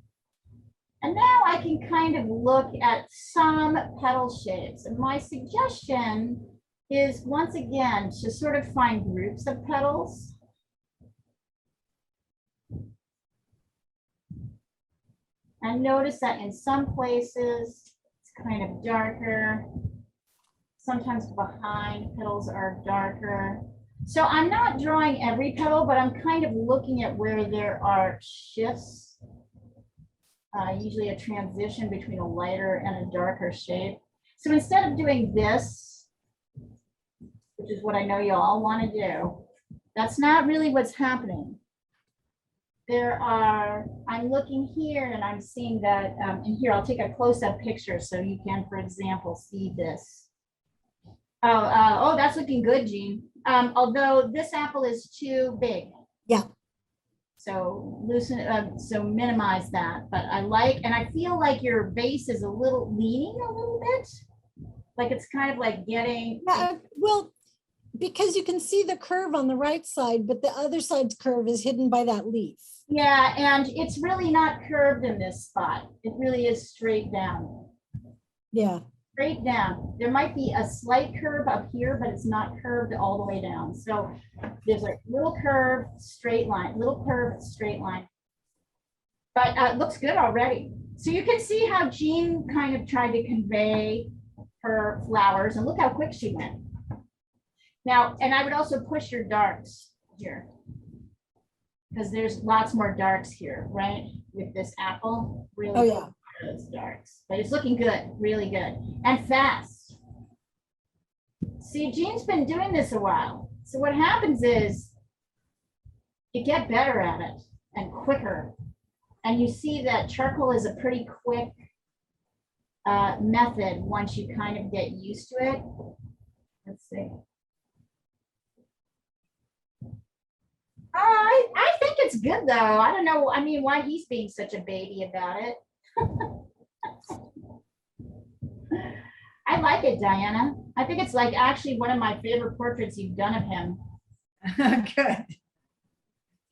And now I can kind of look at some petal shapes. And my suggestion is once again to sort of find groups of petals. And notice that in some places it's kind of darker. Sometimes behind petals are darker. So I'm not drawing every petal, but I'm kind of looking at where there are shifts. Usually a transition between a lighter and a darker shape. So instead of doing this, which is what I know you all want to do, that's not really what's happening. I'm looking here and I'm seeing that, and here I'll take a close-up picture so you can, for example, see this. Oh, that's looking good, Jean. Although this apple is too big. Yeah. So loosen, so minimize that. But I like, and I feel like your base is leaning a little bit. Like it's kind of like getting. Yeah, well, because you can see the curve on the right side, but the other side's curve is hidden by that leaf. Yeah, and it's really not curved in this spot. It really is straight down. Yeah. Straight down. There might be a slight curve up here, but it's not curved all the way down. So there's a little curve, straight line, little curve, straight line. But it looks good already. So you can see how Jean kind of tried to convey her flowers, and look how quick she went. Now, and I would also push your darks here, because there's lots more darks here, right? With this apple, really. Oh, yeah. Those darks, but it's looking good, really good, and fast. See, Jean's been doing this a while. So what happens is you get better at it and quicker. And you see that charcoal is a pretty quick method once you kind of get used to it. Let's see. I think it's good though. I don't know. I mean, why he's being such a baby about it. I like it, Diana. I think it's like actually one of my favorite portraits you've done of him. Good.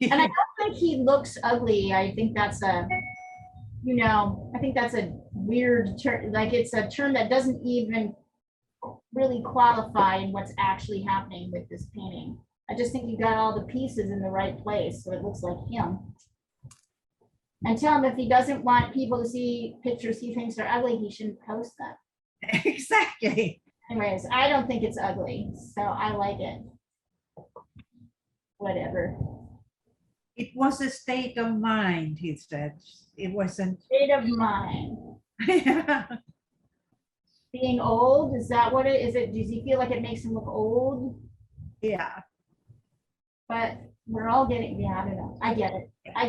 And I don't think he looks ugly. I think that's a, I think that's a weird term. Like it's a term that doesn't even really qualify in what's actually happening with this painting. I just think you got all the pieces in the right place, so it looks like him. And tell him if he doesn't want people to see pictures he thinks are ugly, he shouldn't post them. Exactly. Anyways, I don't think it's ugly, so I like it. Whatever. It was a state of mind, he said. It wasn't. State of mind. Yeah. Being old, is that what it is? Does he feel like it makes him look old? Yeah. But we're all getting, I don't know. I get it. I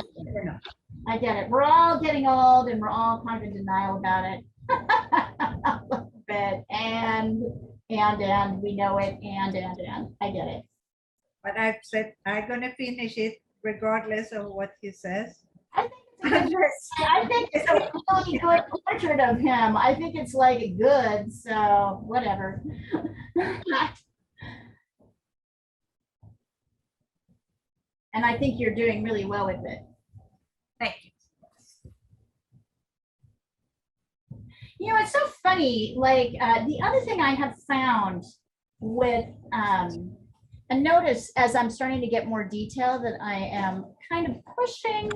get it. We're all getting old and we're all kind of in denial about it. A little bit. And we know it. And I get it. But I've said I'm gonna finish it regardless of what he says. I think it's a really good portrait of him. I think it's like good, so whatever. And I think you're doing really well with it. Thank you. It's so funny, like the other thing I have found with, and notice as I'm starting to get more detail that I am kind of pushing,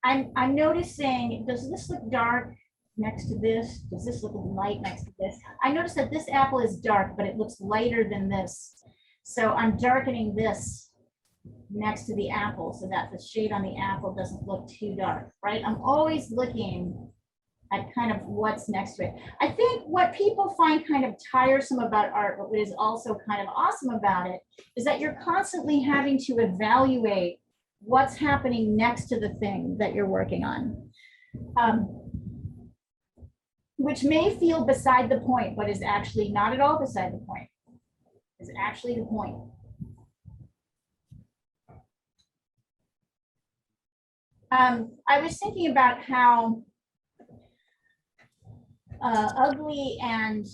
I'm noticing, does this look dark next to this? Does this look light next to this? I notice that this apple is dark, but it looks lighter than this. So I'm darkening this next to the apple so that the shade on the apple doesn't look too dark, right? I'm always looking at kind of what's next to it. I think what people find kind of tiresome about art, but what is also kind of awesome about it, is that you're constantly having to evaluate what's happening next to the thing that you're working on. Which may feel beside the point, but is actually not at all beside the point. Is actually the point. I was thinking about how ugly and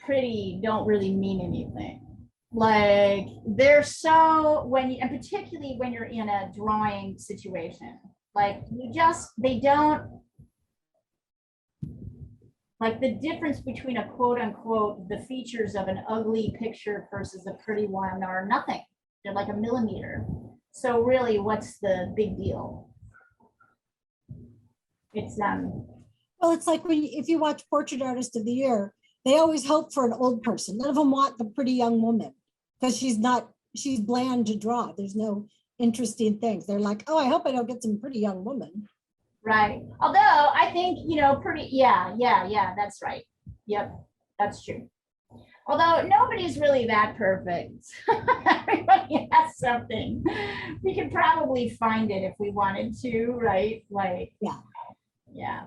pretty don't really mean anything. Like they're so, when you, and particularly when you're in a drawing situation, like they don't, like the difference between a quote unquote, the features of an ugly picture versus a pretty one are nothing. They're like a millimeter. So really, what's the big deal? It's Well, it's like if you watch Portrait Artist of the Year, they always hope for an old person. None of them want the pretty young woman because she's bland to draw. There's no interesting things. They're like, oh, I hope I don't get some pretty young woman. right. Although I think, pretty, yeah, that's right. Yep, that's true. Although nobody's really that perfect. Everybody has something. We could probably find it if we wanted to, right? Like, Yeah. Yeah.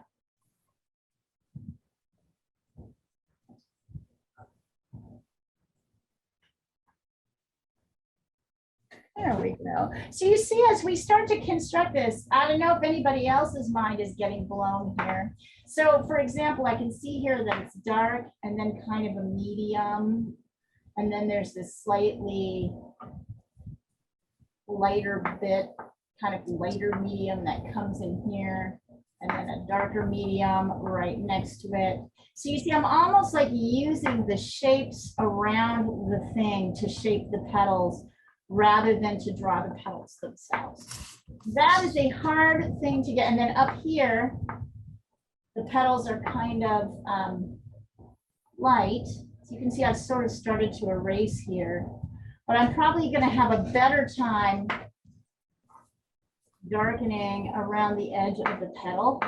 There we go. So you see, as we start to construct this, I don't know if anybody else's mind is getting blown here. So for example, I can see here that it's dark and then kind of a medium. And then there's this slightly lighter bit, kind of lighter medium that comes in here. And then a darker medium right next to it. So you see, I'm almost like using the shapes around the thing to shape the petals rather than to draw the petals themselves. That is a hard thing to get. And then up here, the petals are kind of light. So you can see I've sort of started to erase here, but I'm probably going to have a better time darkening around the edge of the petal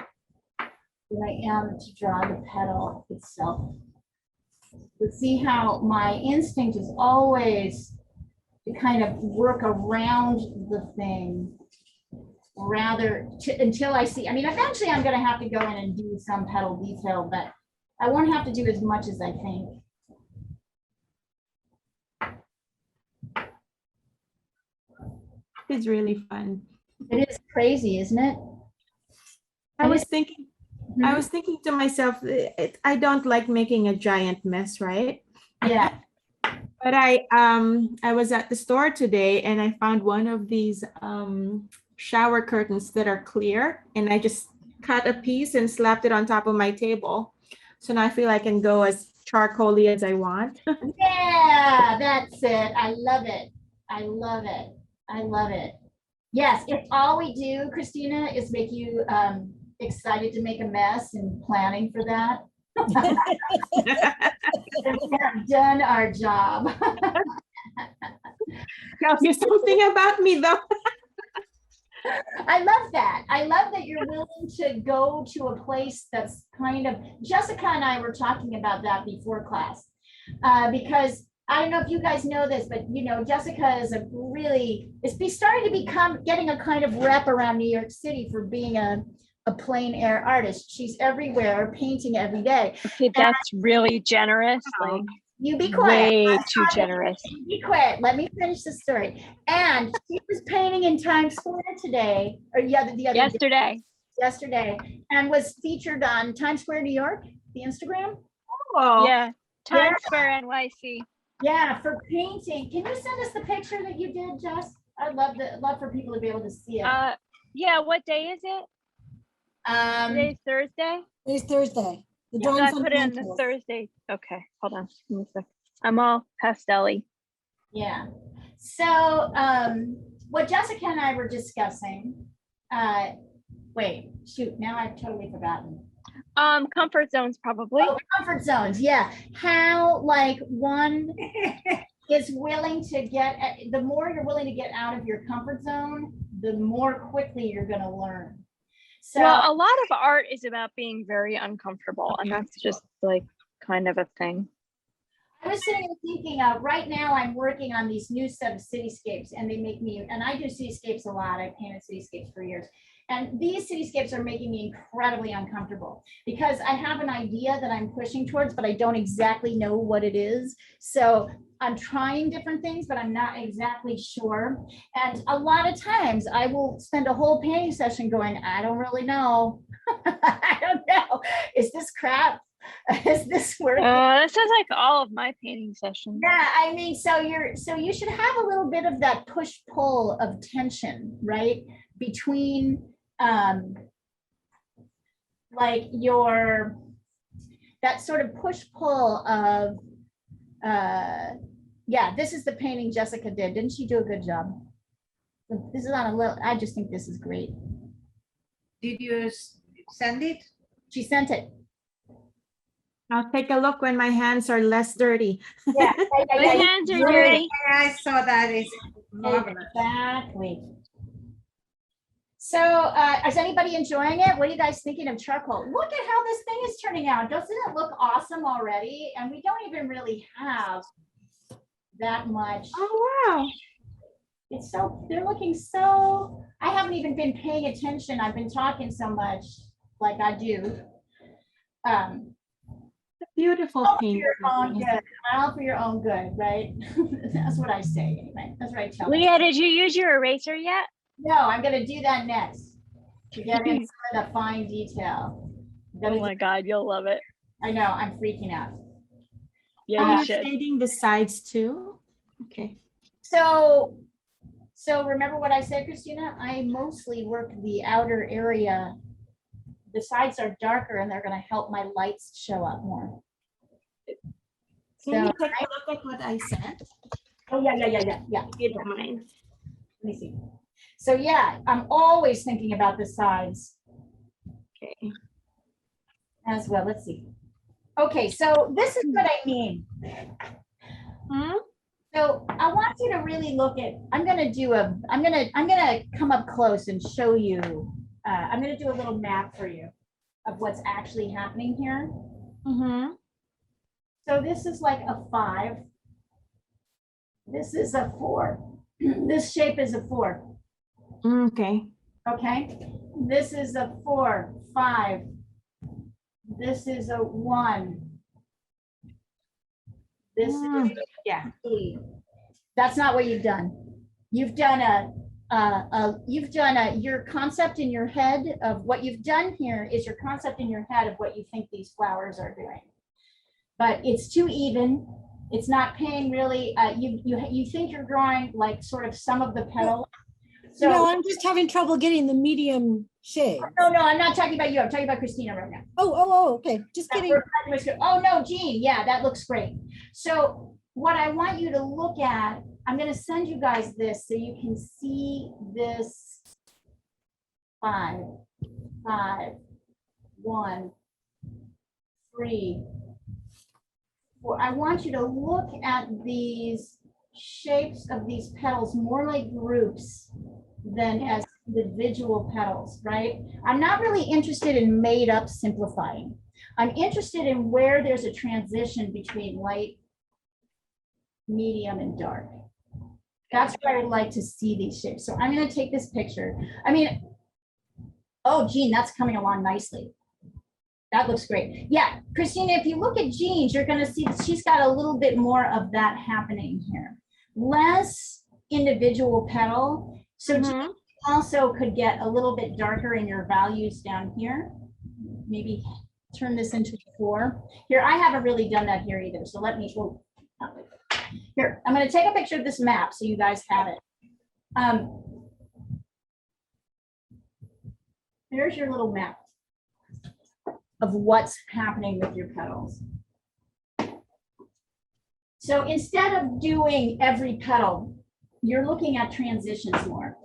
than I am to draw the petal itself. But see how my instinct is always to kind of work around the thing until I see, I mean, eventually I'm going to have to go in and do some petal detail, but I won't have to do as much as I think. It's really fun. It is crazy, isn't it? I was thinking to myself, I don't like making a giant mess, right? Yeah. But I was at the store today and I found one of these shower curtains that are clear, and I just cut a piece and slapped it on top of my table. So now I feel I can go as charcoaly as I want. Yeah, that's it. I love it. I love it. I love it. Yes, if all we do, Christina, is make you excited to make a mess and planning for that, then we have done our job. Tell you something about me though. I love that. I love that you're willing to go to a place that's kind of, Jessica and I were talking about that before class, because I don't know if you guys know this, but Jessica is starting to become getting a kind of rep around New York City for being a plein air artist. She's everywhere painting every day. Okay, that's really generous. Like, you be quiet. way too generous. Be quiet. Let me finish the story. And she was painting in Times Square today, or the other Yesterday. yesterday, and was featured on Times Square, New York, the Instagram. Oh, Yeah, Times Square NYC. Yeah, for painting. Can you send us the picture that you did, Jess? I'd love for people to be able to see it. Yeah, what day is it? Today's Thursday? It's Thursday. The So drawing I put it in the fundamentals. Thursday. Okay, hold on. Give me a sec. I'm all pastel-y. Yeah. So what Jessica and I were discussing, wait, shoot, now I've totally forgotten. Comfort zones probably. Oh, comfort zones, yeah. How like one is willing to the more you're willing to get out of your comfort zone, the more quickly you're going to learn. So Well, a lot of art is about being very uncomfortable, and that's just like kind of a thing. I was sitting and thinking, right now I'm working on these new set of cityscapes, and they make me, and I do cityscapes a lot. I painted cityscapes for years. And these cityscapes are making me incredibly uncomfortable because I have an idea that I'm pushing towards, but I don't exactly know what it is. So I'm trying different things, but I'm not exactly sure. And a lot of times I will spend a whole painting session going, I don't really know. I don't know. Is this crap? Is this working? This is like all of my painting sessions. Yeah, I mean, so you should have a little bit of that push-pull of tension, right? Between like that sort of push-pull of yeah, this is the painting Jessica did. Didn't she do a good job? This is on a little, I just think this is great. Did you send it? She sent it. I'll take a look when my hands are less dirty. Yeah, My hands are dirty. I saw that. It's marvelous. exactly. So is anybody enjoying it? What are you guys thinking of charcoal? Look at how this thing is turning out. Doesn't it look awesome already? And we don't even really have that much. Oh, wow. It's so, they're looking so, I haven't even been paying attention. I've been talking so much like I do. Beautiful All for painting. your own good. All for your own good, right? That's what I say anyway. That's what I tell Leah, myself. did you use your eraser yet? No, I'm gonna do that next. To get into the fine detail. Oh my God, you'll love it. I know, I'm freaking out. Yeah, Oh, you you're should. shading the sides too? Okay. So remember what I said, Christina? I mostly work the outer area. The sides are darker and they're gonna help my lights show up more. Can you So, take a look at what I sent? oh, yeah. If you don't mind. Let me see. So yeah, I'm always thinking about the sides Okay. as well. Let's see. Okay, so this is what I mean. Hmm? So I want you to really look at, I'm gonna come up close and show you, I'm gonna do a little map for you of what's actually happening here. Mm-hmm. So this is like a 5. This is a 4. This shape is a 4. Okay. Okay, this is a 4, 5. This is a 1. This is Yeah. 3. That's not what you've done. You've done your concept in your head of what you've done here is your concept in your head of what you think these flowers are doing. But it's too even. It's not paying really. You think you're drawing like sort of some of the petals. So No, I'm just having trouble getting the medium shade. no, I'm not talking about you. I'm talking about Christina right now. Oh, okay. Just kidding. Oh no, Jean. Yeah, that looks great. So what I want you to look at, I'm going to send you guys this so you can see this 5, 5, 1, 3, 4. I want you to look at these shapes of these petals more like groups than as individual petals, right? I'm not really interested in made up simplifying. I'm interested in where there's a transition between light, medium, and dark. That's where I'd like to see these shapes. So I'm going to take this picture. I mean, oh, Jean, that's coming along nicely. That looks great. Yeah, Christina, if you look at Jean's, you're going to see she's got a little bit more of that happening here. Less individual petal. So Jean also could get a little bit darker in your values down here. Maybe turn this into 4. Here, I haven't really done that here either. So let me, oh, here, I'm going to take a picture of this map so you guys have it. There's your little map of what's happening with your petals. So instead of doing every petal, you're looking at transitions more.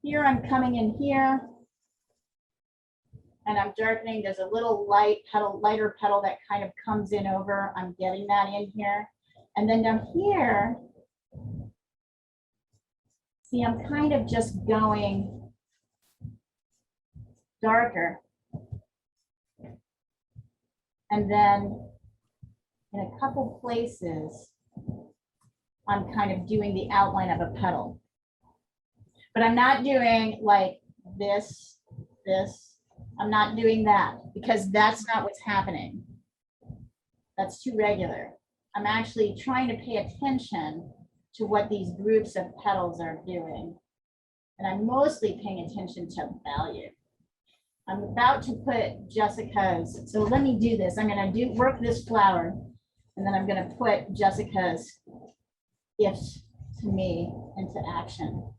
Here I'm coming in here and I'm darkening. There's a little lighter petal that kind of comes in over. I'm getting that in here. And then down here, see, I'm kind of just going darker. And then in a couple places, I'm kind of doing the outline of a petal. But I'm not doing like this. I'm not doing that because that's not what's happening. That's too regular. I'm actually trying to pay attention to what these groups of petals are doing. And I'm mostly paying attention to value. I'm about to put Jessica's, so let me do this. I'm gonna work this flower, and then I'm gonna put Jessica's gifts to me into action.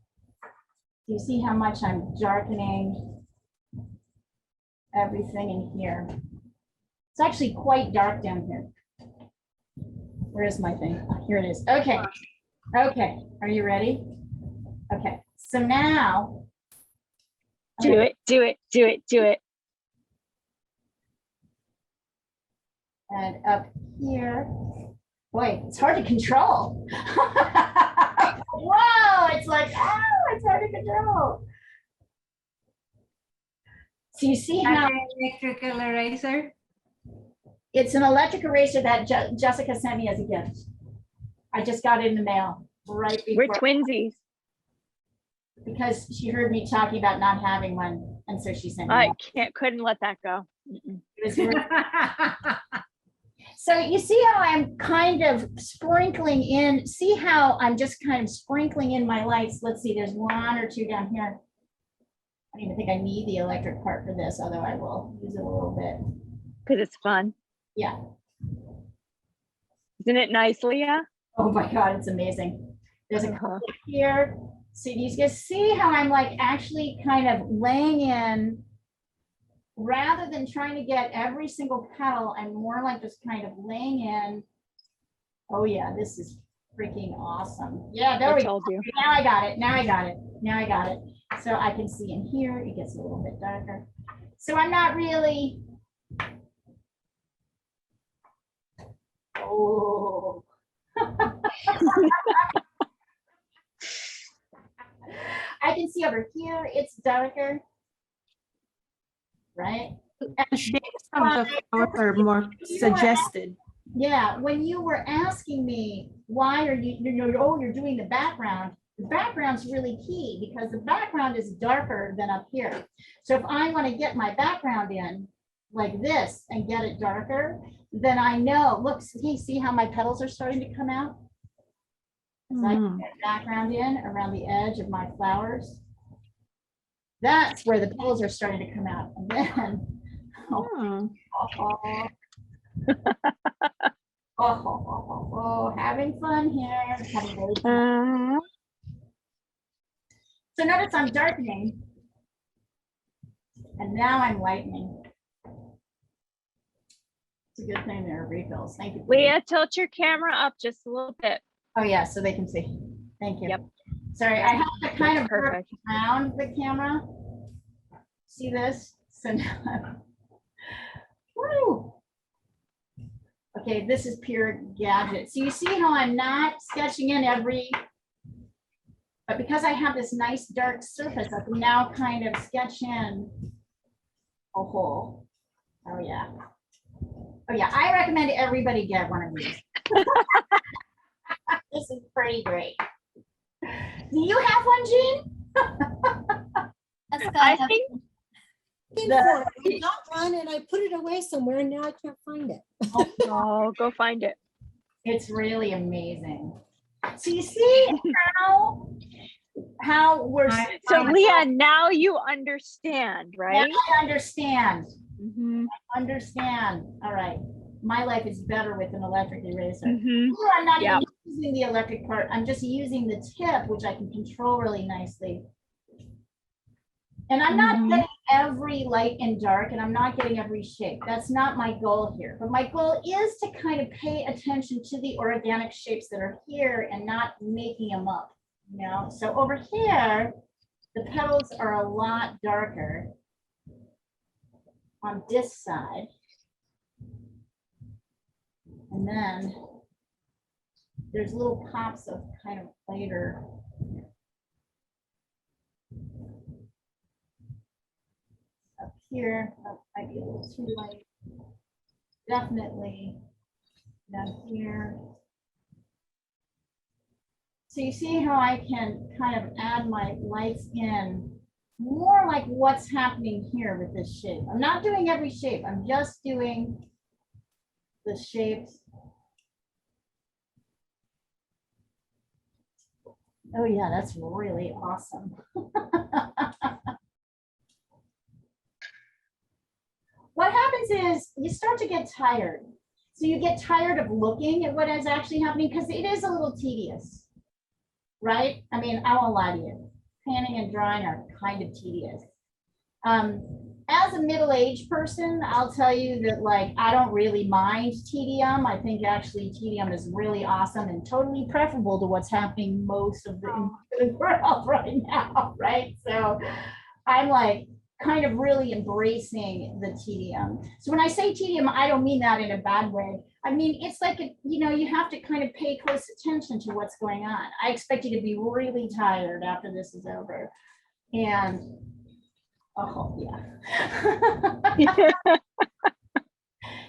Do you see how much I'm darkening everything in here? It's actually quite dark down here. Where is my thing? Here it is. Okay. Okay. Are you ready? Okay. So now. Do it, do it, do it, do it. And up here. Boy, it's hard to control. Whoa, it's like, oh, it's hard to control. So you see how Electrical eraser. it's an electric eraser that Jessica sent me as a gift. I just got it in the mail right before. We're twinsies. Because she heard me talking about not having one, and so she sent me I one. couldn't let that go. It was really- So you see how I'm kind of sprinkling in, see how I'm just kind of sprinkling in my lights. Let's see, there's one or two down here. I don't even think I need the electric part for this, although I will use it a little bit. Because it's fun. Yeah. Isn't it nice, Leah? Oh my God, it's amazing. There's a couple here. So you guys see how I'm like actually kind of laying in, rather than trying to get every single petal, I'm more like just kind of laying in. Oh yeah, this is freaking awesome. Yeah, there we go. told you. Now I got it. Now I got it. Now I got it. So I can see in here, it gets a little bit darker. So I'm not really. Oh. I can see over here, it's darker. Right? The shapes of the flowers are more suggested. Yeah, when you were asking me, why are you're doing the background's really key because the background is darker than up here. So if I want to get my background in like this and get it darker, then I know, look, see how my petals are starting to come out? So I can get background in around the edge of my flowers. That's where the petals are starting to come out. And then, having fun here. So notice I'm darkening. And now I'm lightening. It's a good thing there are refills. Thank you. Leah, tilt your camera up just a little bit. Oh yeah, so they can see. Thank you. Yep. Sorry, I have to kind of work Perfect. around the camera. See this? So now, woo. Okay, this is pure gadget. So you see how I'm not sketching in every, but because I have this nice dark surface, I can now kind of sketch in a hole. Oh yeah. Oh yeah, I recommend everybody get one of these. This is pretty great. Do you have one, Jean? I think I got one and I put it away somewhere and now I can't find it. oh, go find it. It's really amazing. So you see how we're So Leah, now you understand, now right? I understand. Mhm. Understand. All right. My life is better with an electric eraser. Mhm. Ooh, I'm not Yeah. even using the electric part. I'm just using the tip, which I can control really nicely. And I'm not getting every light and dark, and I'm not getting every shape. That's not my goal here. But my goal is to kind of pay attention to the organic shapes that are here and not making them up. You know, so over here, the petals are a lot darker on this side. And then there's little pops of kind of lighter. Up here. Might be a little too light. Definitely down here. So you see how I can kind of add my lights in more like what's happening here with this shape. I'm not doing every shape. I'm just doing the shapes. Oh yeah, that's really awesome. What happens is you start to get tired. So you get tired of looking at what is actually happening because it is a little tedious, right? I mean, I won't lie to you. Painting and drawing are kind of tedious. As a middle-aged person, I'll tell you that like, I don't really mind tedium. I think actually tedium is really awesome and totally preferable to what's happening most of the world right now, right? So I'm like, kind of really embracing the tedium. So when I say tedium, I don't mean that in a bad way. I mean, it's like, you know, you have to kind of pay close attention to what's going on. I expect you to be really tired after this is over. And, oh yeah.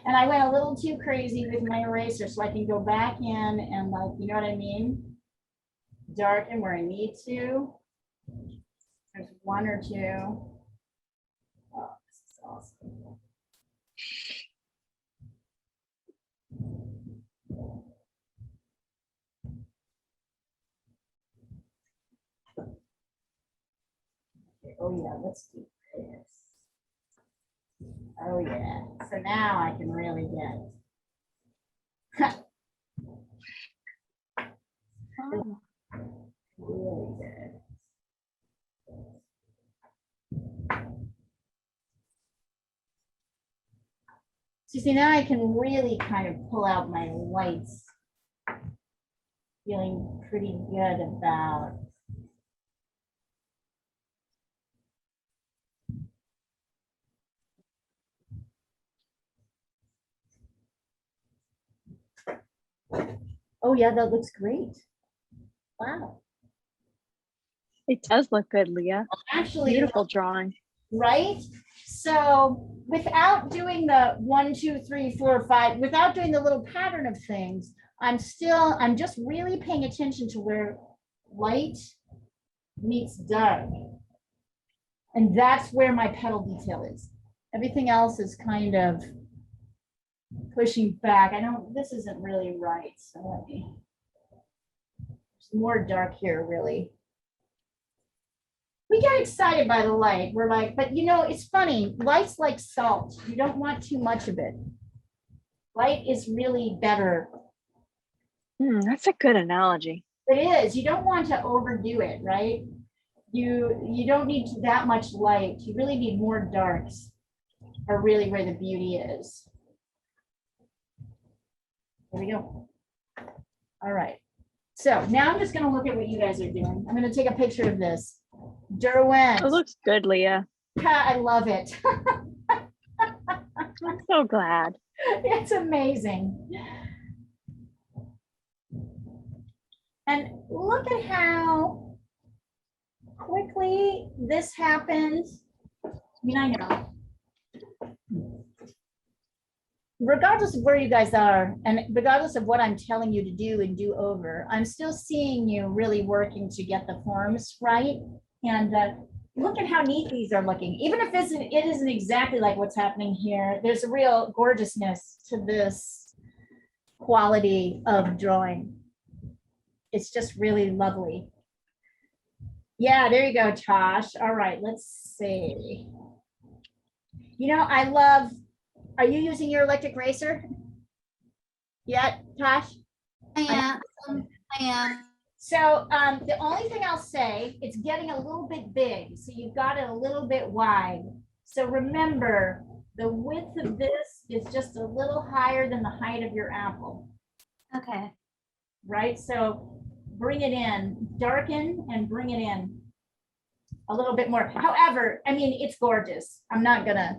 And I went a little too crazy with my eraser so I can go back in and like, you know what I mean? Darken where I need to. There's one or two. Oh, this is awesome. Okay, oh yeah, let's do this. Oh yeah, so now I can really get really good. So see, now I can really kind of pull out my lights. Feeling pretty good about. Oh yeah, that looks great. Wow. It does look good, Leah. Actually, Beautiful drawing. right? So without doing the 1, 2, 3, 4, 5, without doing the little pattern of things, I'm just really paying attention to where light meets dark. And that's where my petal detail is. Everything else is kind of pushing back. This isn't really right. So let me, there's more dark here, really. We get excited by the light. We're like, but you know, it's funny. Light's like salt. You don't want too much of it. Light is really better. That's a good analogy. It is. You don't want to overdo it, right? You don't need that much light. You really need more darks are really where the beauty is. There we go. All right. So now I'm just going to look at what you guys are doing. I'm going to take a picture of this. Derwent. It looks good, Leah. I love it. I'm so glad. It's amazing. And look at how quickly this happened. I mean, I know. Regardless of where you guys are, and regardless of what I'm telling you to do and do over, I'm still seeing you really working to get the forms right. And look at how neat these are looking. Even if it isn't exactly like what's happening here, there's a real gorgeousness to this quality of drawing. It's just really lovely. Yeah, there you go, Tosh. All right, let's see. You know, I love, are you using your electric eraser yet, Tosh? I am. So the only thing I'll say, it's getting a little bit big. So you've got it a little bit wide. So remember, the width of this is just a little higher than the height of your apple. Okay. Right? So bring it in, darken and bring it in a little bit more. However, I mean, it's gorgeous. I'm not gonna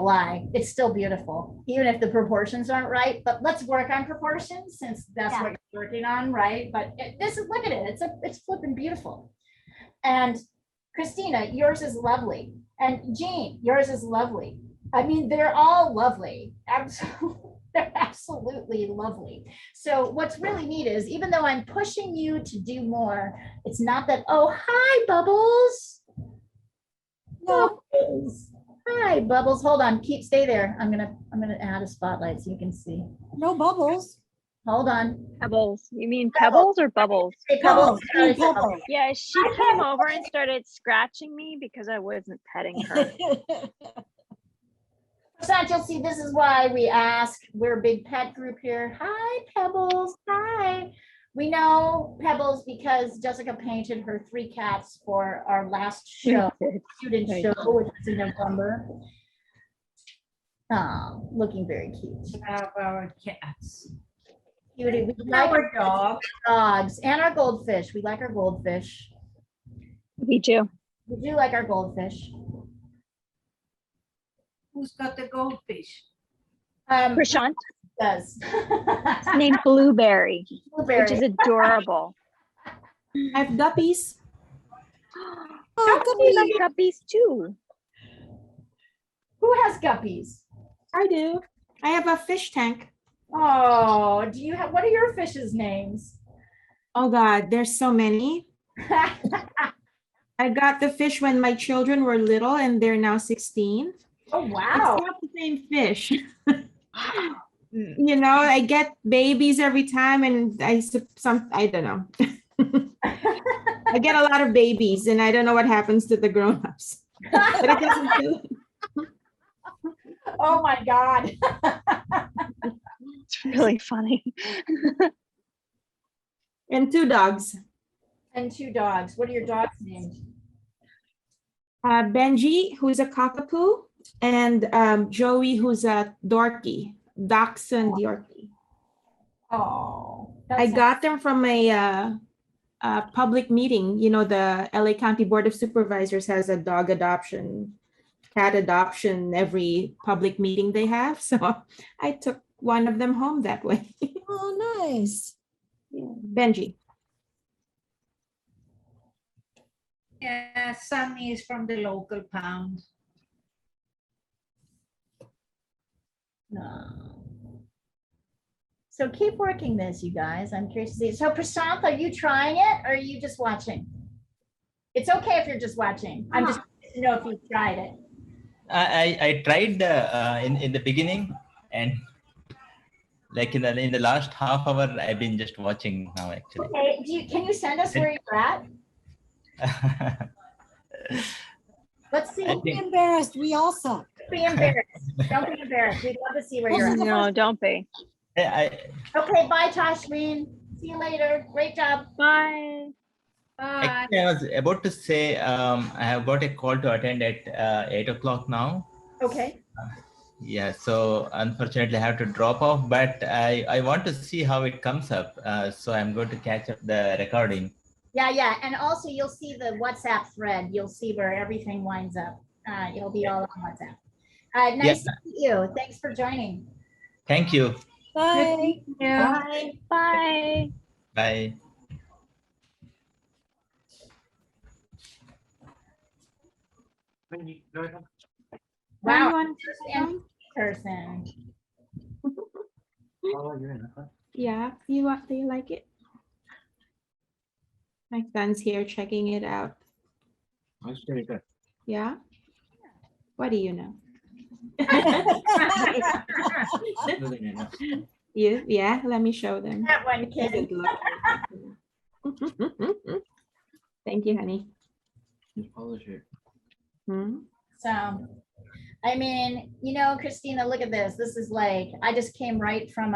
lie. It's still beautiful, even if the proportions aren't right, but let's work on proportions since that's what you're working on, right? But look at it. It's flipping beautiful. And Christina, yours is lovely. And Jean, yours is lovely. I mean, they're all lovely. Absolutely. They're absolutely lovely. So what's really neat is even though I'm pushing you to do more, it's not that, oh, hi, Bubbles. No, Bubbles. Hi, Bubbles. Hold on. Stay there. I'm gonna add a spotlight so you can see. no bubbles. Hold on. Pebbles. You mean pebbles or bubbles? Hey, Pebbles, Bubbles. green pebbles. Yeah, she came over and started scratching me because I wasn't petting her. You'll see, this is why we ask. We're a big pet group here. Hi, Pebbles. Hi. We know Pebbles because Jessica painted her 3 cats for our last show, student show, which was in November. Looking very cute. Have our cats. Cutie. We like Our dog. dogs and our goldfish. We like our goldfish. Me too. We do like our goldfish. Who's got the goldfish? Prashant, Does. it's named Blueberry, Blueberry. which is adorable. I have guppies. Oh, We goody. like guppies too. Who has guppies? I do. I have a fish tank. Oh, do you have, what are your fish's names? Oh God, there's so many. I got the fish when my children were little and they're now 16. Oh, wow. It's not the same fish. You know, I get babies every time and I don't know. I get a lot of babies and I don't know what happens to the grown-ups. But it doesn't kill them. Oh, my God. It's really funny. And 2 dogs. And 2 dogs. What are your dogs' names? Benji, who's a cockapoo, and Joey, who's a Dorky, Dachshund Yorkie. Oh. I got them from a public meeting. You know, the LA County Board of Supervisors has a dog adoption, cat adoption every public meeting they have. So I took one of them home that way. Oh, nice. Benji. Yeah, Sunny is from the local pound. No. So keep working this, you guys. I'm curious to see. So Prashant, are you trying it or are you just watching? It's okay if you're just watching. I'm just curious to know if you've tried it. I tried in the beginning, and like in the last half hour, I've been just watching now actually. Okay, can you send us where you're at? Let's see. Don't be embarrassed. We all suck. Don't be embarrassed. Don't be embarrassed. We'd love to see where you're at. No, don't be. Okay, bye, Tashween. See you later. Great job. Bye. Bye. Actually, I was about to say I have got a call to attend at 8 o'clock now. Okay. Yeah, so unfortunately I have to drop off, but I want to see how it comes up. So I'm going to catch up the recording. Yeah. And also you'll see the WhatsApp thread. You'll see where everything winds up. It'll be all on WhatsApp. Nice to meet you. Thanks for joining. Thank you. Bye. Bye. Bye. Bye. Wow. Everyone- In person. Yeah, do you like it? My son's here checking it out. That's pretty good. Yeah? What do you know? Yeah, let me show them. That one kid. Doesn't look- Thank you, honey. Just polish it. Hmm? So, I mean, you know, Christina, look at this. This is like, I just came right from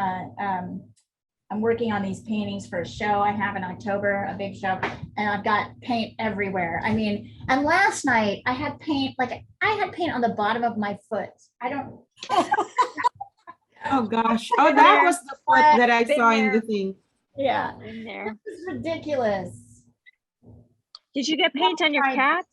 I'm working on these paintings for a show I have in October, a big show, and I've got paint everywhere. I mean, and last night I had paint, on the bottom of my foot. I don't. Oh, gosh. Oh, that was the foot that I Been saw in there. the thing. Yeah, In there. this is ridiculous. Did you get paint on your cats?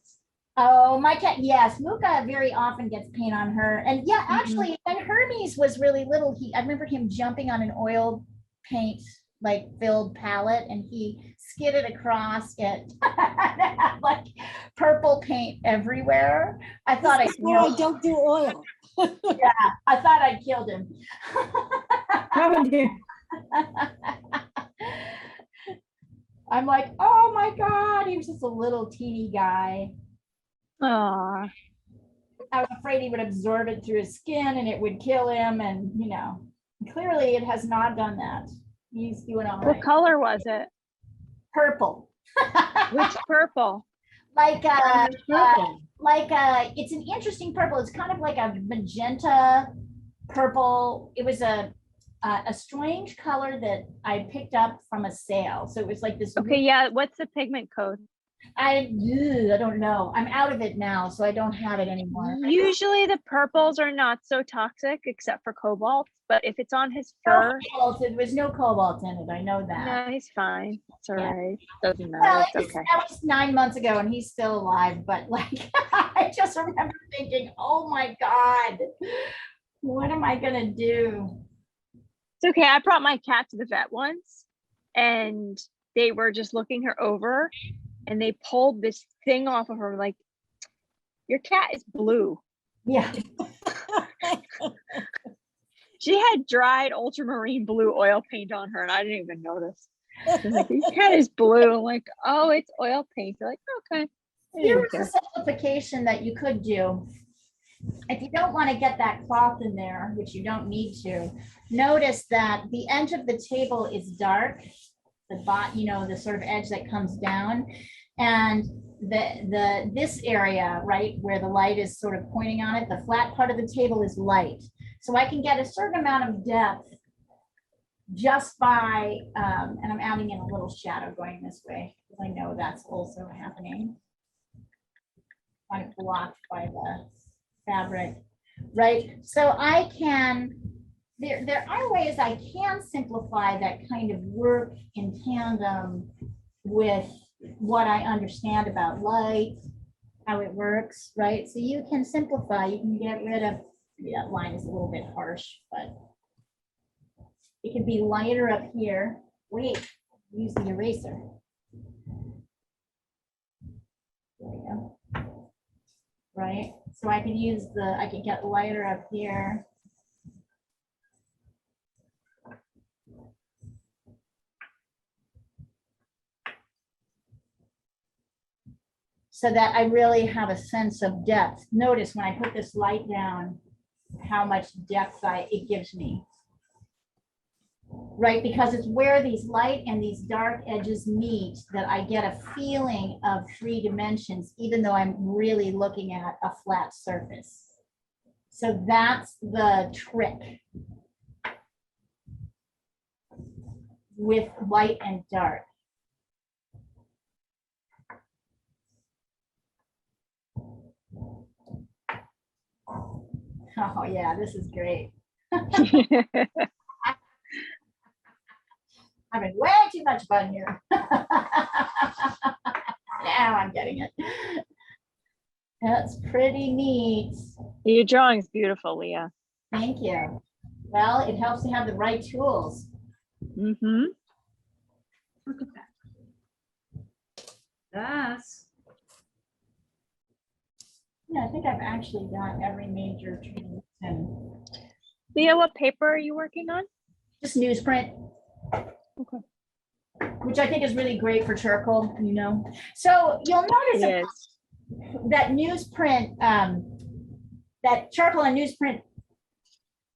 Oh, my cat, yes, Luca very often gets paint on her. And yeah, actually, when Hermes was really little, I remember him jumping on an oil paint like filled palette and he skidded across it like purple paint everywhere. I thought This is why I don't do oil. I thought I'd killed him. Oh, dear. I'm like, oh my God, he was just a little teeny guy. Aw. I was afraid he would absorb it through his skin and it would kill him. And, clearly it has not done that. He's doing all What right. color was it? Purple. Which purple? Like, Purple. it's an interesting purple. It's kind of like a magenta purple. It was a strange color that I picked up from a sale. So it was like this. Okay, yeah. What's the pigment code? I don't know. I'm out of it now, so I don't have it anymore. Usually the purples are not so toxic except for cobalt, but if it's on his fur, There was no cobalt in it. I know that. no, he's fine. It's all Yeah. right. Doesn't matter. Well, It's okay. that was 9 months ago and he's still alive, but like, I just remember thinking, oh my God, what am I gonna do? It's okay. I brought my cat to the vet once and they were just looking her over and they pulled this thing off of her like, your cat is blue. Yeah. She had dried ultramarine blue oil paint on her and I didn't even notice. I was like, your cat is blue. I'm like, oh, it's oil paint. They're like, okay. I didn't Here's a care. simplification that you could do. If you don't want to get that cloth in there, which you don't need to, notice that the edge of the table is dark, the sort of edge that comes down, and this area, right, where the light is sort of pointing on it, the flat part of the table is light. So I can get a certain amount of depth just by, and I'm adding in a little shadow going this way, because I know that's also happening. Kind of blocked by the fabric, right? So I can, there are ways I can simplify that kind of work in tandem with what I understand about light, how it works, right? So you can simplify, you can get rid of, that line is a little bit harsh, but it can be lighter up here. Wait, use the eraser. There we go. Right? So I can use I can get lighter up here. So that I really have a sense of depth. Notice when I put this light down, how much depth it gives me. Right, because it's where these light and these dark edges meet that I get a feeling of 3 dimensions, even though I'm really looking at a flat surface. So that's the trick with light and dark. Oh yeah, this is great. Having way too much fun here. Now I'm getting it. That's pretty neat. Your drawing's beautiful, Leah. Thank you. Well, it helps to have the right tools. Mm-hmm. Look at that. Yes. Yeah, I think I've actually got every major tree and Leah, what paper are you working on? just newsprint. Okay. Which I think is really great for charcoal, So you'll notice It is. that newsprint, that charcoal and newsprint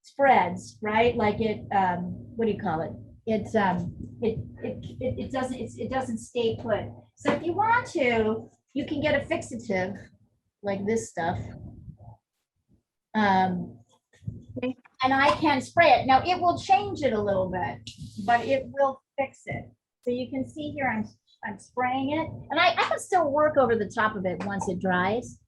spreads, right? Like it, what do you call it? It's it doesn't stay put. So if you want to, you can get a fixative like this stuff. And I can spray it. Now it will change it a little bit, but it will fix it. So you can see here, I'm spraying it, and I can still work over the top of it once it dries.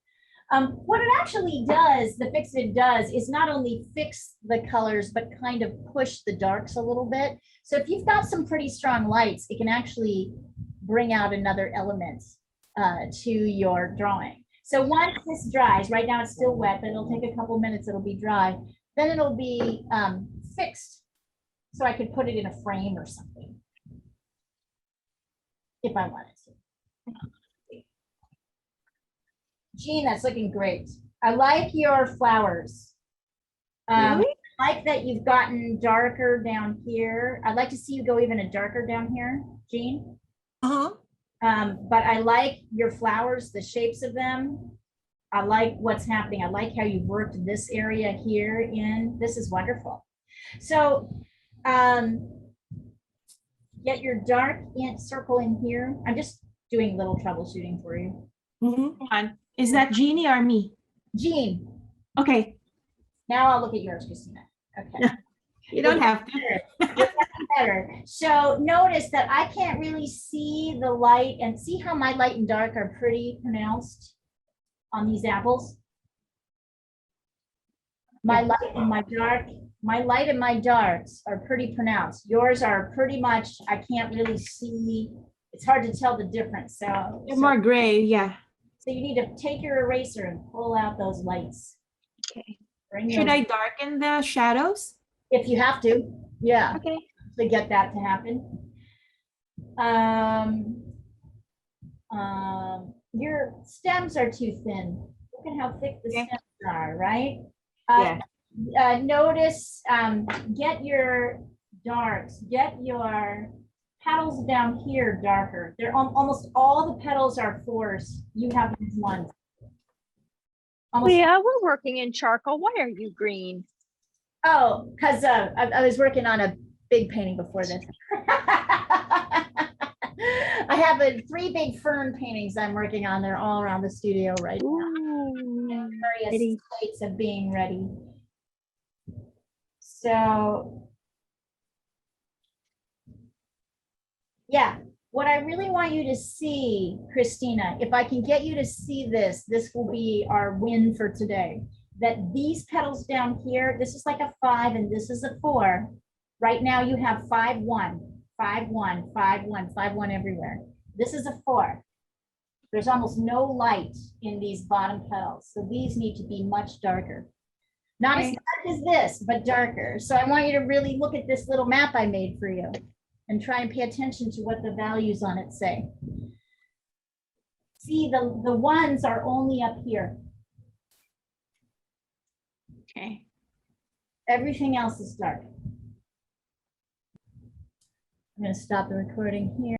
What it actually does, the fixative does, is not only fix the colors, but kind of push the darks a little bit. So if you've got some pretty strong lights, it can actually bring out another element to your drawing. So once this dries, right now it's still wet, but it'll take a couple minutes, it'll be dry. Then it'll be fixed. So I could put it in a frame or something if I wanted to. Jean, that's looking great. I like your flowers. Really? I like that you've gotten darker down here. I'd like to see you go even a darker down here, Jean. Uh-huh. But I like your flowers, the shapes of them. I like what's happening. I like how you worked this area here in. This is wonderful. So get your dark circle in here. I'm just doing a little troubleshooting for you. Mhm. Come on. Is that Jeannie or me? Jean, Okay. now I'll look at yours, Christina. Okay. You don't have to. Better. So notice that I can't really see the light, and see how my light and dark are pretty pronounced on these apples. My light and my darks are pretty pronounced. Yours are pretty much, I can't really see. It's hard to tell the difference. So More gray, yeah. so you need to take your eraser and pull out those lights. Okay. Should I darken the shadows? If you have to, yeah. Okay. To get that to happen. Your stems are too thin. Look at how thick the stems are, right? Notice, get your darks, get your petals down here darker. They're almost all the petals are fours. You have these ones. Almost. Leah, we're working in charcoal. Why are you green? Oh, because I was working on a big painting before this. I have 3 big fern paintings I'm working on. They're all around the studio right now. Ooh, Various pretty. states of being ready. So, yeah, what I really want you to see, Christina, if I can get you to see this, this will be our win for today. That these petals down here, this is like a 5 and this is a 4. Right now you have 5, 1, 5, 1, 5, 1, 5, 1 everywhere. This is a 4. There's almost no light in these bottom petals. So these need to be much darker. Not as dark as this, but darker. So I want you to really look at this little map I made for you and try and pay attention to what the values on it say. See, the ones are only up here. Okay. Everything else is dark. I'm going to stop the recording here.